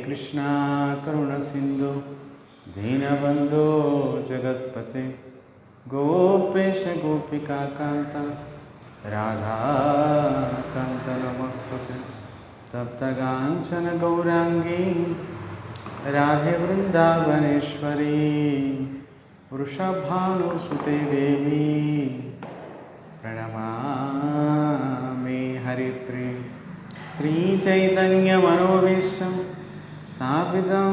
कृष्णा करुण सिंधु दीनबंधो जगत्पते गोपेश गोपिका कांता राधा कांत नमस्तुते तप्तकांचन गौरांगी राधे वृंदावनेश्वरी वृषभानुसुते देवी प्रणमामि हरिप्रिय श्रीचैतन्यमनोभीष्टं स्थापितं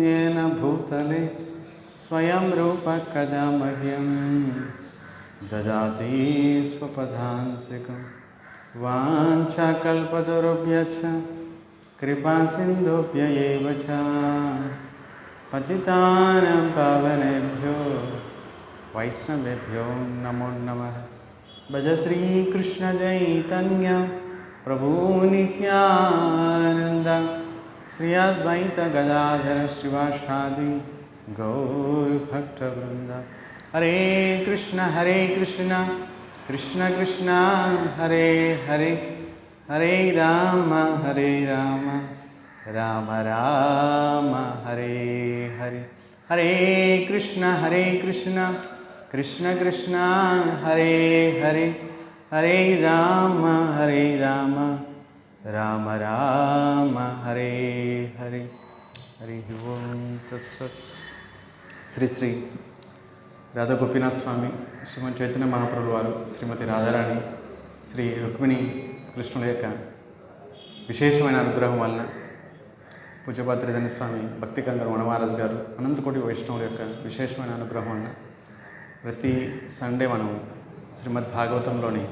येन भूतले स्वयं रूपः कदा मह्यं ददाति स्वपदान्तिकं वाञ्छाकल्पतरुभ्यश्च कृपासिन्धुभ्य एव च पतितानां पावनेभ्यो वैष्णवेभ्यो नमो नमः। भज श्रीकृष्ण चैतन्य प्रभु नित्यानंद श्री अद्वैत गदाधर श्रीवासादि गौरभक्तवृंद। हरे कृष्ण कृष्ण कृष्ण हरे हरे हरे राम राम राम हरे हरे। हरे कृष्ण कृष्ण कृष्ण हरे हरे हरे राम राम राम हरे हरे। हरि ओम तत्सत। श्री श्री राधा गोपीनाथ स्वामी श्रीमती चैतन्य महाप्रभु वाరు శ్రీమతి రాధారాణి శ్రీ రుక్మిణి కృష్ణుల యొక్క విశేషమైన అనుగ్రహం వలన పూజ్యపాత్రిజన స్వామి భక్తి కంగర్ వనమహారాజు గారు అనంతకోటి వైష్ణవుల యొక్క విశేషమైన అనుగ్రహం వలన ప్రతి సండే మనం శ్రీమద్ భాగవతంలోని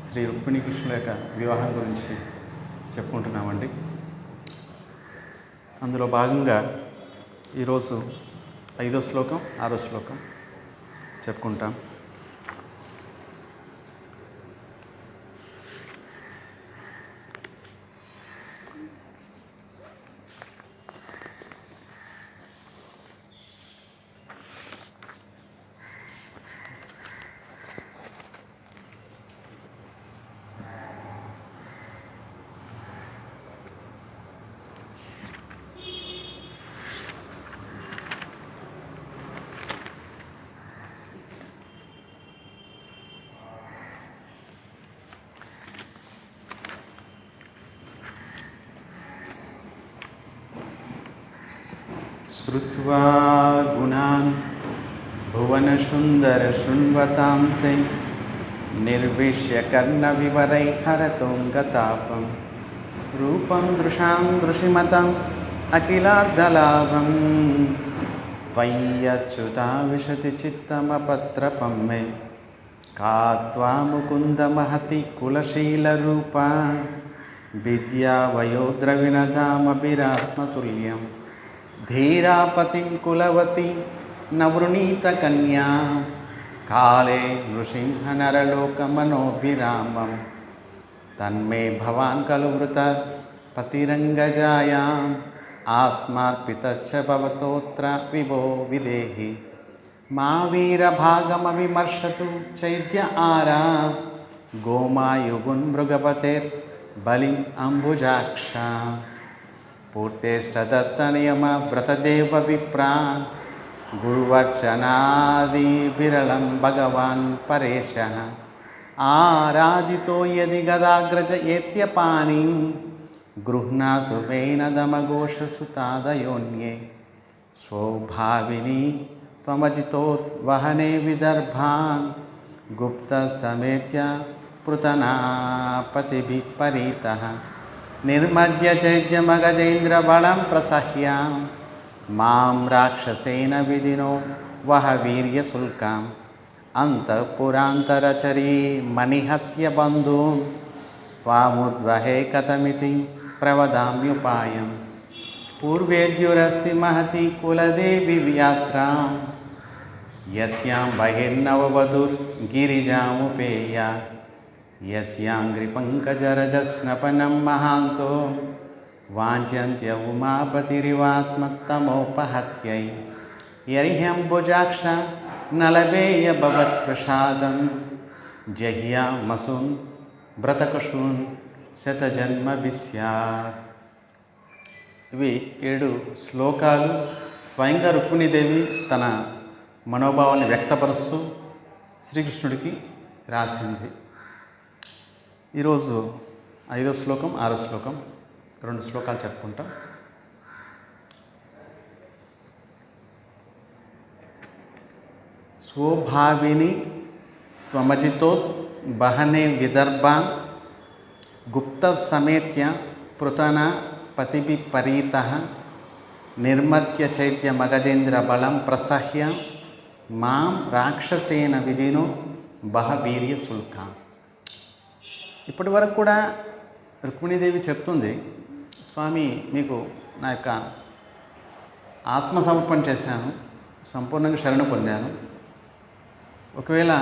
శ్రీ రుక్మిణి కృష్ణుల యొక్క వివాహం గురించి చెప్పుకుంటున్నామండి. అందులో భాగంగా ఈరోజు 5వ శ్లోకం 6వ శ్లోకం చెప్పుకుంటాం. श्रुत्वा गुणान् भुवनसुन्दर शृण्वतां ते निर्विश्य कर्णविवरैर्हरतोऽङ्गतापं रूपं दृशां दृशिमताम् अखिलार्धलाभं त्वय्यच्युता विशति चित्तमपत्रपं मे का त्वा मुकुन्दमहति कुलशीलरूपा विद्या वयोद्रविणदामभिरात्मतुल्यं धीरापतिं कुलवती न वृणीतकन्या काले नृसिंहनरलोकमनोभिरामं तन्मे भवान् खलु वृतपतिरङ्गजायाम् आत्मार्पितच्च भवतोऽत्र विभो विदेहि मा वीरभागमविमर्शतु चैत्य आरा गोमायुगुन् मृगपतेर्बलिम् अम्बुजाक्षा पूर्तेष्टदत्तनियम व्रतदेव विप्रा गुरुवर्चनादिविरलं भगवान् परेशः आराधितो यदि गदाग्रज एत्यपानिं गृह्णातु वेनदमघोषसुतादयोन्ये स्वभाविनी त्वमजितोद्वहने विदर्भान् गुप्तसमेत्य पृतनापतिभिः परीतः निर्मद्य चैद्यमगजेन्द्रबलं प्रसह्यां मां राक्षसेन विदिनो वह वीर्यशुल्काम् अन्तःपुरान्तरचरी मणिहत्य बन्धून् त्वामुद्वहे कथमिति प्रवदाम्युपायं पूर्वेद्युरस्ति महती कुलदेवी यात्रां यस्यां बहिर्नववधूर्गिरिजामुपेया यस्याङ्घ्रिपङ्कजरजस्नपनं महान्तो वाञ्छन्त्य उमापतिरिवात्मत्तमोपहत्यै यर्ह्यम्बुजाक्ष न लभेय भवत्प्रसादं जह्यामसून् व्रतकशून् शतजन्मभिः स्यात्। ఇవి 7 శ్లోకాలు. స్వయంగా రుక్మిణీదేవి తన మనోభావాన్ని వ్యక్తపరుస్తూ శ్రీకృష్ణుడికి రాసింది. ఈరోజు 5వ శ్లోకం 6వ శ్లోకం 2 శ్లోకాలు చెప్పుకుంటాం. స్వభావిని త్వమజితో బహనే విదర్భాన్ గుప్త సమేత్య పృతన పతిభి పరీత నిర్మత్య చైత్య మగజేంద్ర బలం ప్రసహ్య మాం రాక్షసేన విధినో బహవీర్య శుల్క. ఇప్పటి వరకు కూడా రుక్మిణీదేవి చెప్తుంది, స్వామి మీకు నా యొక్క ఆత్మసమర్పణ చేశాను, సంపూర్ణంగా శరణు పొందాను. ఒకవేళ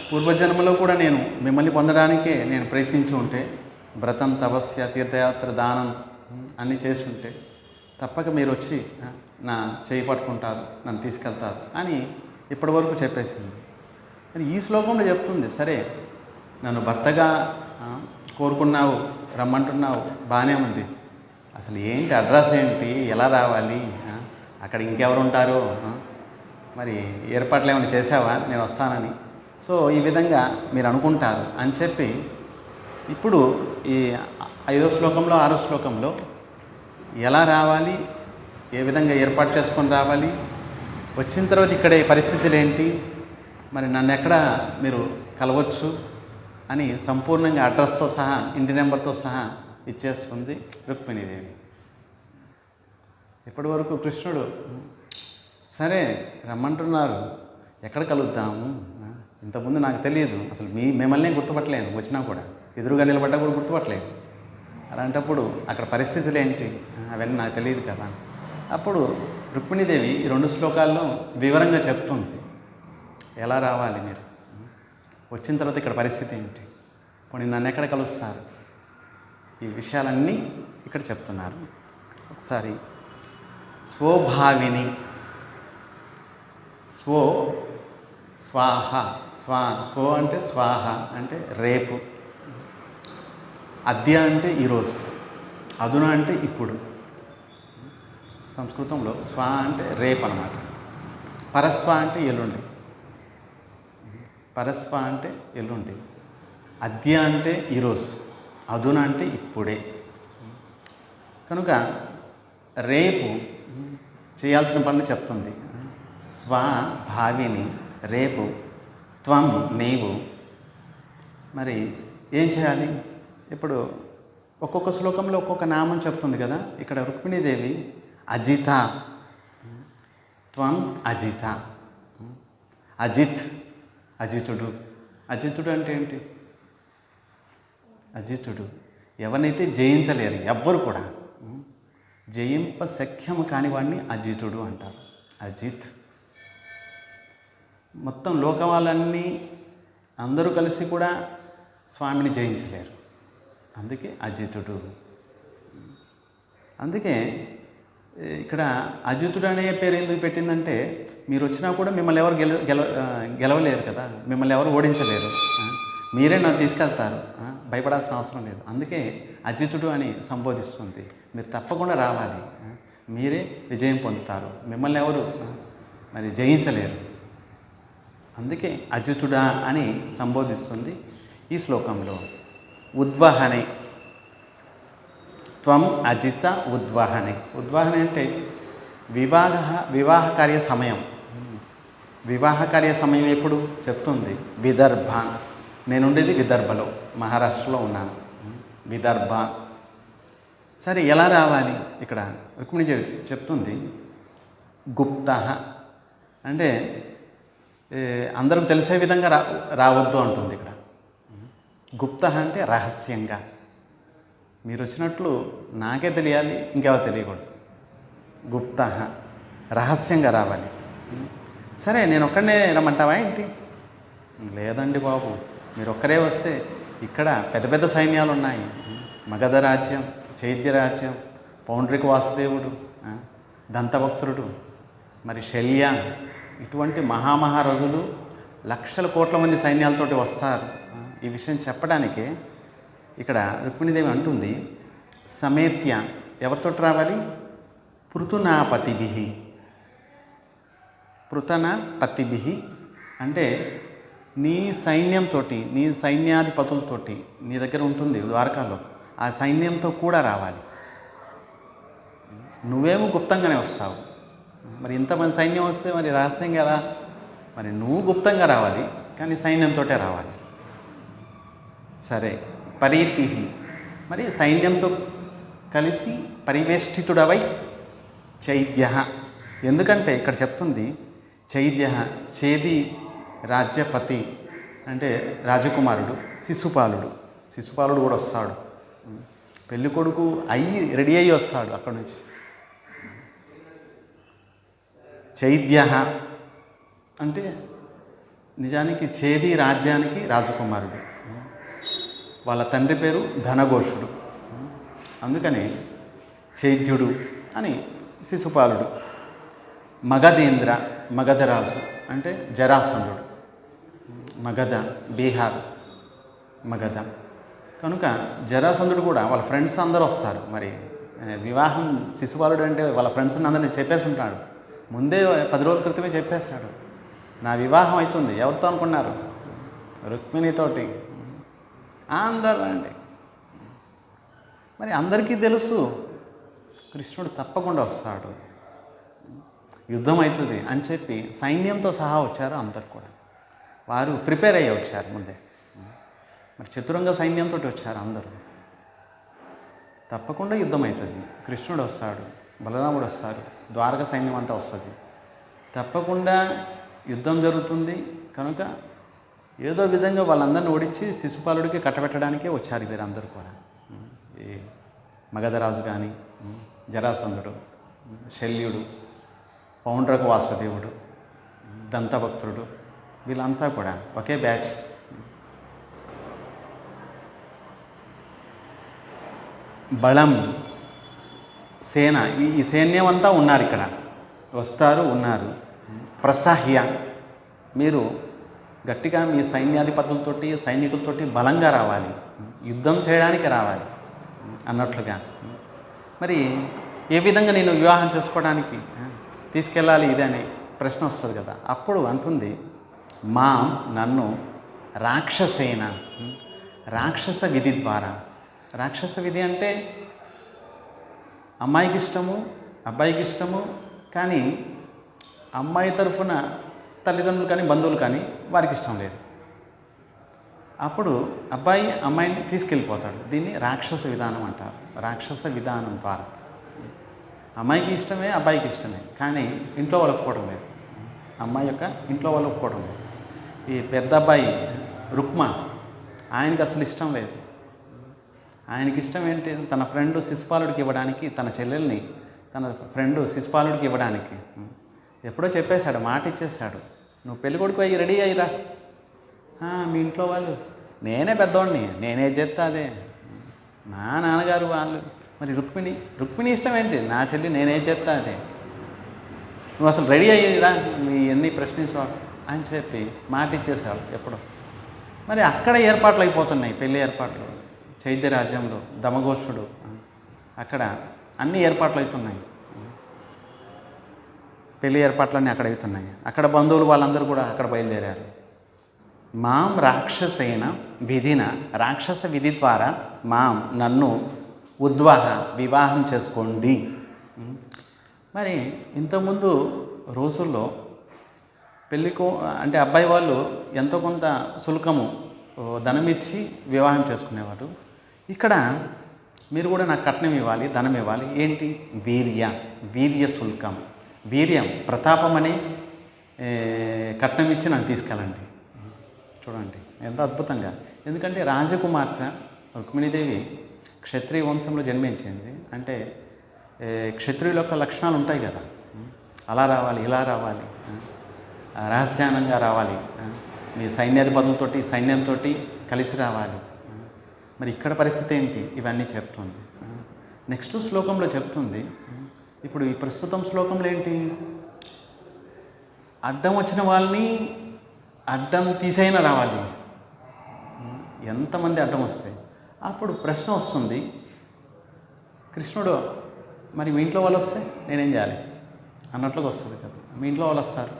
పూర్వజన్మలో కూడా నేను మిమ్మల్ని పొందడానికే నేను ప్రయత్నించి ఉంటే, వ్రతం తపస్య తీర్థయాత్ర దానం అన్నీ చేసి ఉంటే తప్పక మీరు వచ్చి నా చేయి పట్టుకుంటారు, నన్ను తీసుకెళ్తారు అని ఇప్పటివరకు చెప్పేసింది. మరి ఈ శ్లోకంలో చెప్తుంది, సరే నన్ను భర్తగా కోరుకున్నావు, రమ్మంటున్నావు, బాగానే ఉంది. అసలు ఏంటి అడ్రస్ ఏంటి, ఎలా రావాలి, అక్కడ ఇంకెవరు ఉంటారో, మరి ఏర్పాట్లు ఏమైనా చేసావా నేను వస్తానని. సో ఈ విధంగా మీరు అనుకుంటారు అని చెప్పి ఇప్పుడు ఈ 5వ శ్లోకంలో 6వ శ్లోకంలో ఎలా రావాలి, ఏ విధంగా ఏర్పాటు చేసుకొని రావాలి, వచ్చిన తర్వాత ఇక్కడ పరిస్థితులు ఏంటి, మరి నన్ను ఎక్కడ మీరు కలవచ్చు అని సంపూర్ణంగా అడ్రస్తో సహా ఇంటి నెంబర్తో సహా ఇచ్చేస్తుంది రుక్మిణీదేవి. ఇప్పటి వరకు కృష్ణుడు సరే రమ్మంటున్నారు, ఎక్కడ కలుద్దాము, ఇంతకుముందు నాకు తెలియదు, అసలు మిమ్మల్ని గుర్తుపట్టలేను, వచ్చినా కూడా ఎదురుగా నిలబడ్డా కూడా గుర్తుపట్టలేను. అలాంటప్పుడు అక్కడ పరిస్థితులు ఏంటి అవన్నీ నాకు తెలియదు కదా. అప్పుడు రుక్మిణీదేవి ఈ 2 శ్లోకాల్లో వివరంగా చెప్తుంది, ఎలా రావాలి మీరు, వచ్చిన తర్వాత ఇక్కడ పరిస్థితి ఏంటి, పోనీ నన్ను ఎక్కడ కలుస్తారు, ఈ విషయాలన్నీ ఇక్కడ చెప్తున్నారు. ఒకసారి స్వభావిని, స్వాహ, స్వ అంటే స్వాహ అంటే రేపు, అద్య అంటే ఈరోజు, అదున అంటే ఇప్పుడు. సంస్కృతంలో స్వ అంటే రేపు అన్నమాట. పరస్వ అంటే ఎల్లుండి, పరస్వ అంటే ఎల్లుండి, అద్య అంటే ఈరోజు, అదున అంటే ఇప్పుడే. కనుక రేపు చేయాల్సిన పనులు చెప్తుంది. స్వభావిని రేపు, త్వం నీవు, మరి ఏం చేయాలి. ఇప్పుడు ఒక్కొక్క శ్లోకంలో ఒక్కొక్క నామం చెప్తుంది కదా. ఇక్కడ రుక్మిణీదేవి అజిత, త్వం అజిత, అజిత్ అజితుడు. అజితుడు అంటే ఏంటి, అజితుడు ఎవరినైతే జయించలేరు, ఎవ్వరు కూడా జయింప శక్యము కాని వాడిని అజితుడు అంటారు. అజిత్ మొత్తం లోకవాళ్ళన్నీ అందరూ కలిసి కూడా స్వామిని జయించలేరు, అందుకే అజితుడు. అందుకే ఇక్కడ అజితుడు అనే పేరు ఎందుకు పెట్టిందంటే, మీరు వచ్చినా కూడా మిమ్మల్ని ఎవరు గెలవలేరు కదా, మిమ్మల్ని ఎవరు ఓడించలేరు, మీరే నన్ను తీసుకెళ్తారు, భయపడాల్సిన అవసరం లేదు. అందుకే అజితుడు అని సంబోధిస్తుంది. మీరు తప్పకుండా రావాలి, మీరే విజయం పొందుతారు, మిమ్మల్ని ఎవరు మరి జయించలేరు. అందుకే అజితుడా అని సంబోధిస్తుంది ఈ శ్లోకంలో. ఉద్వహనే, త్వం అజిత ఉద్వహనే. ఉద్వహనే అంటే వివాహ కార్య సమయం. వివాహ కార్య సమయం ఎప్పుడు చెప్తుంది, విదర్భ. నేనుండేది విదర్భలో, మహారాష్ట్రలో ఉన్నాను, విదర్భ. సరే ఎలా రావాలి, ఇక్కడ రుక్మిణి చెప్తుంది గుప్త అంటే అందరికి తెలిసే విధంగా రావద్దు అంటుంది. ఇక్కడ గుప్త అంటే రహస్యంగా, మీరు వచ్చినట్లు నాకే తెలియాలి, ఇంకెవరు తెలియకూడదు. గుప్త రహస్యంగా రావాలి. సరే నేను ఒక్కడనే రమ్మంటావా ఏంటి, లేదండి బాబు, మీరు ఒక్కరే వస్తే ఇక్కడ పెద్ద పెద్ద సైన్యాలు ఉన్నాయి. మగధ రాజ్యం, చైత్య రాజ్యం, పౌండ్రిక వాసుదేవుడు, దంతభక్తుడు, మరి శల్య, ఇటువంటి మహారథులు లక్షల కోట్ల మంది సైన్యాలతోటి వస్తారు. ఈ విషయం చెప్పడానికే ఇక్కడ రుక్మిణీదేవి అంటుంది సమేత్య. ఎవరితోటి రావాలి, పృతునాపతిభిః. పృతనపతిభిః అంటే నీ సైన్యంతో, నీ సైన్యాధిపతులతోటి నీ దగ్గర ఉంటుంది ద్వారకాలో, ఆ సైన్యంతో కూడా రావాలి. నువ్వేమో గుప్తంగానే వస్తావు, మరి ఇంతమంది సైన్యం వస్తే మరి రహస్యంగా ఎలా? మరి నువ్వు గుప్తంగా రావాలి, కానీ సైన్యంతో రావాలి. సరే, పరీతి, మరి సైన్యంతో కలిసి పరివేష్టితుడవై చైద్య. ఎందుకంటే ఇక్కడ చెప్తుంది చైద్య, చేది రాజ్యపతి అంటే రాజకుమారుడు, శిశుపాలుడు. శిశుపాలుడు కూడా వస్తాడు, పెళ్ళి కొడుకు అయ్యి రెడీ అయ్యి వస్తాడు అక్కడి నుంచి. చైద్య అంటే నిజానికి చేది రాజ్యానికి రాజకుమారుడు. వాళ్ళ తండ్రి పేరు ధనఘోషుడు, అందుకని చైద్యుడు అని శిశుపాలుడు. మగధేంద్ర, మగధరాజు అంటే జరాసంధుడు. మగధ బీహార్, మగధ కనుక జరాసంధుడు కూడా వాళ్ళ ఫ్రెండ్స్ అందరూ వస్తారు. మరి వివాహం శిశుపాలుడు అంటే వాళ్ళ ఫ్రెండ్స్ అందరినీ చెప్పేసి ఉంటాడు, ముందే 10 రోజుల క్రితమే చెప్పేశాడు, నా వివాహం అవుతుంది. ఎవరితో అనుకున్నారు? రుక్మిణితోటి. అందరూ అండి. మరి అందరికీ తెలుసు కృష్ణుడు తప్పకుండా వస్తాడు, యుద్ధం అవుతుంది అని చెప్పి సైన్యంతో సహా వచ్చారు అందరు కూడా. వారు ప్రిపేర్ అయ్యి వచ్చారు ముందే. మరి చతురంగ సైన్యంతో వచ్చారు అందరూ. తప్పకుండా యుద్ధం అవుతుంది, కృష్ణుడు వస్తాడు, బలరాముడు వస్తారు, ద్వారక సైన్యం అంతా వస్తుంది, తప్పకుండా యుద్ధం జరుగుతుంది. కనుక ఏదో విధంగా వాళ్ళందరిని ఓడించి శిశుపాలుడికి కట్టబెట్టడానికే వచ్చారు వీరందరూ కూడా. ఈ మగధరాజు కానీ, జరాసంధుడు, శల్యుడు, పౌండ్రకు వాసుదేవుడు, దంతభక్తుడు, వీళ్ళంతా కూడా ఒకే బ్యాచ్. బలం, సేన, ఈ సైన్యం అంతా ఉన్నారు ఇక్కడ, వస్తారు, ఉన్నారు. ప్రసహ్య, మీరు గట్టిగా మీ సైన్యాధిపతులతోటి సైనికులతోటి బలంగా రావాలి, యుద్ధం చేయడానికి రావాలి అన్నట్లుగా. మరి ఏ విధంగా నేను వివాహం చేసుకోవడానికి తీసుకెళ్ళాలి ఇది అనే ప్రశ్న వస్తుంది కదా. అప్పుడు అంటుంది నన్ను రాక్షసేన, రాక్షస విధి ద్వారా. రాక్షస విధి అంటే అమ్మాయికి ఇష్టము, అబ్బాయికి ఇష్టము, కానీ అమ్మాయి తరఫున తల్లిదండ్రులు కానీ బంధువులు కానీ వారికి ఇష్టం లేదు. అప్పుడు అబ్బాయి అమ్మాయిని తీసుకెళ్ళిపోతాడు. దీన్ని రాక్షస విధానం అంటారు. రాక్షస విధానం ద్వారా అమ్మాయికి ఇష్టమే, అబ్బాయికి ఇష్టమే, కానీ ఇంట్లో వాళ్ళు ఒప్పుకోవడం లేదు. అమ్మాయి యొక్క ఇంట్లో వాళ్ళు ఒప్పుకోవడం లేదు. ఈ పెద్ద అబ్బాయి రుక్మ, ఆయనకి అసలు ఇష్టం లేదు. ఆయనకి ఇష్టం ఏంటి? తన ఫ్రెండ్ శిశుపాలుడికి ఇవ్వడానికి, తన చెల్లెల్ని తన ఫ్రెండ్ శిశుపాలుడికి ఇవ్వడానికి ఎప్పుడో చెప్పేశాడు, మాట ఇచ్చేసాడు, నువ్వు పెళ్ళి కొడుకు అయ్యి రెడీ అయ్యిరా. మీ ఇంట్లో వాళ్ళు, నేనే పెద్దవాడిని, నేనే చెప్తా అదే. మా నాన్నగారు వాళ్ళు, మరి రుక్మిణి ఇష్టం ఏంటి? నా చెల్లి నేనే చెప్తా అదే. నువ్వు అసలు రెడీ అయ్యిరా, మీ ఎన్ని ప్రశ్నించవా అని చెప్పి మాట ఇచ్చేసాడు ఎప్పుడో. మరి అక్కడ ఏర్పాట్లు అయిపోతున్నాయి, పెళ్ళి ఏర్పాట్లు. చైద్య రాజ్యంలో దమఘోషుడు, అక్కడ అన్ని ఏర్పాట్లు అవుతున్నాయి, పెళ్ళి ఏర్పాట్లన్నీ అక్కడ అవుతున్నాయి. అక్కడ బంధువులు వాళ్ళందరూ కూడా అక్కడ బయలుదేరారు. రాక్షసేన విధిన, రాక్షస విధి ద్వారా నన్ను ఉద్వాహ, వివాహం చేసుకోండి. మరి ఇంతకుముందు రోజుల్లో పెళ్ళికో అంటే అబ్బాయి వాళ్ళు ఎంతో కొంత శుల్కము ధనమిచ్చి వివాహం చేసుకునేవారు. ఇక్కడ మీరు కూడా నాకు కట్నం ఇవ్వాలి, ధనం ఇవ్వాలి. ఏంటి? వీర్య శుల్కం, వీర్యం, ప్రతాపం అని కట్నం ఇచ్చి నాకు తీసుకెళ్ళండి. చూడండి ఎంత అద్భుతంగా. ఎందుకంటే రాజకుమార్తె రుక్మిణీదేవి క్షత్రియ వంశంలో జన్మించింది. అంటే క్షత్రియుల యొక్క లక్షణాలు ఉంటాయి కదా, అలా రావాలి, ఇలా రావాలి, రహస్యానంగా రావాలి, మీ సైన్యాధిపతులతోటి సైన్యంతో కలిసి రావాలి. మరి ఇక్కడ పరిస్థితి ఏంటి? ఇవన్నీ చెప్తుంది. నెక్స్ట్ శ్లోకంలో చెప్తుంది. ఇప్పుడు ఈ ప్రస్తుతం శ్లోకంలో ఏంటి? అడ్డం వచ్చిన వాళ్ళని అడ్డం తీసైనా రావాలి. ఎంతమంది అడ్డం వస్తాయి? అప్పుడు ప్రశ్న వస్తుంది, కృష్ణుడు మరి మీ ఇంట్లో వాళ్ళు వస్తే నేనేం చేయాలి అన్నట్లుగా వస్తుంది కదా. మీ ఇంట్లో వాళ్ళు వస్తారు,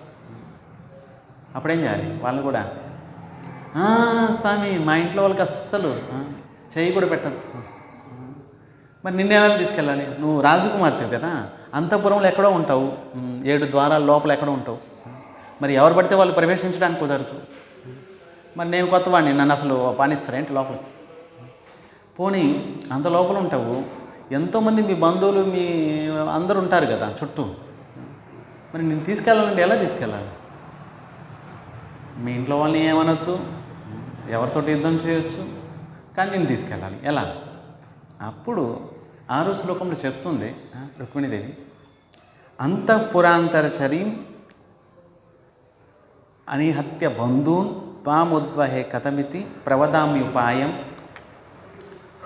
అప్పుడేం చేయాలి? వాళ్ళు కూడా స్వామి మా ఇంట్లో వాళ్ళకి అస్సలు చేయి కూడా పెట్టద్దు. మరి నిన్నేలా తీసుకెళ్ళాలి? నువ్వు రాజకుమార్తెవు కదా, అంతఃపురంలో ఎక్కడో ఉంటావు, 7 ద్వారాల లోపల ఎక్కడో ఉంటావు. మరి ఎవరు పడితే వాళ్ళు ప్రవేశించడానికి కుదరదు. మరి నేను కొత్తవాడిని, నన్ను అసలు పానిస్తారా ఏంటి లోపలికి? పోనీ అంత లోపల ఉంటావు, ఎంతోమంది మీ బంధువులు మీ అందరూ ఉంటారు కదా చుట్టూ. మరి నేను తీసుకెళ్ళాలంటే ఎలా తీసుకెళ్ళాలి? మీ ఇంట్లో వాళ్ళని ఏమనొద్దు, ఎవరితోటి యుద్ధం చేయొచ్చు, కానీ నేను తీసుకెళ్ళాలి ఎలా? అప్పుడు 6వ శ్లోకంలో చెప్తుంది రుక్మిణీదేవి, అంతఃపురాంతరచరీం అనిహత్య బంధూన్ త్వాముద్వహే కథమితి ప్రవదామ్యుపాయం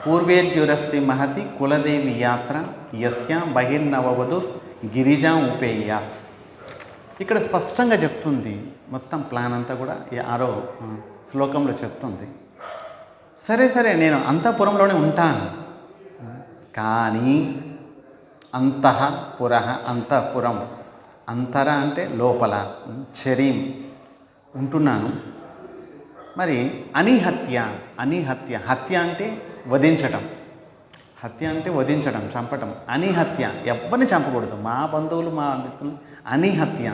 పూర్వేద్యురస్తి మహతి కులదేవి యాత్ర యస్యాం బహిర్నవవధు గిరిజాం ఉపేయాత్. ఇక్కడ స్పష్టంగా చెప్తుంది, మొత్తం ప్లాన్ అంతా కూడా ఈ 6వ శ్లోకంలో చెప్తుంది. సరే నేను అంతఃపురంలోనే ఉంటాను, కానీ అంతఃపురం, అంతర అంటే లోపల, చరీం ఉంటున్నాను. మరి అనిహత్య, హత్య అంటే వధించటం, చంపటం. అనిహత్య ఎవరిని చంపకూడదు, మా బంధువులు మా మిత్రులు. అనిహత్య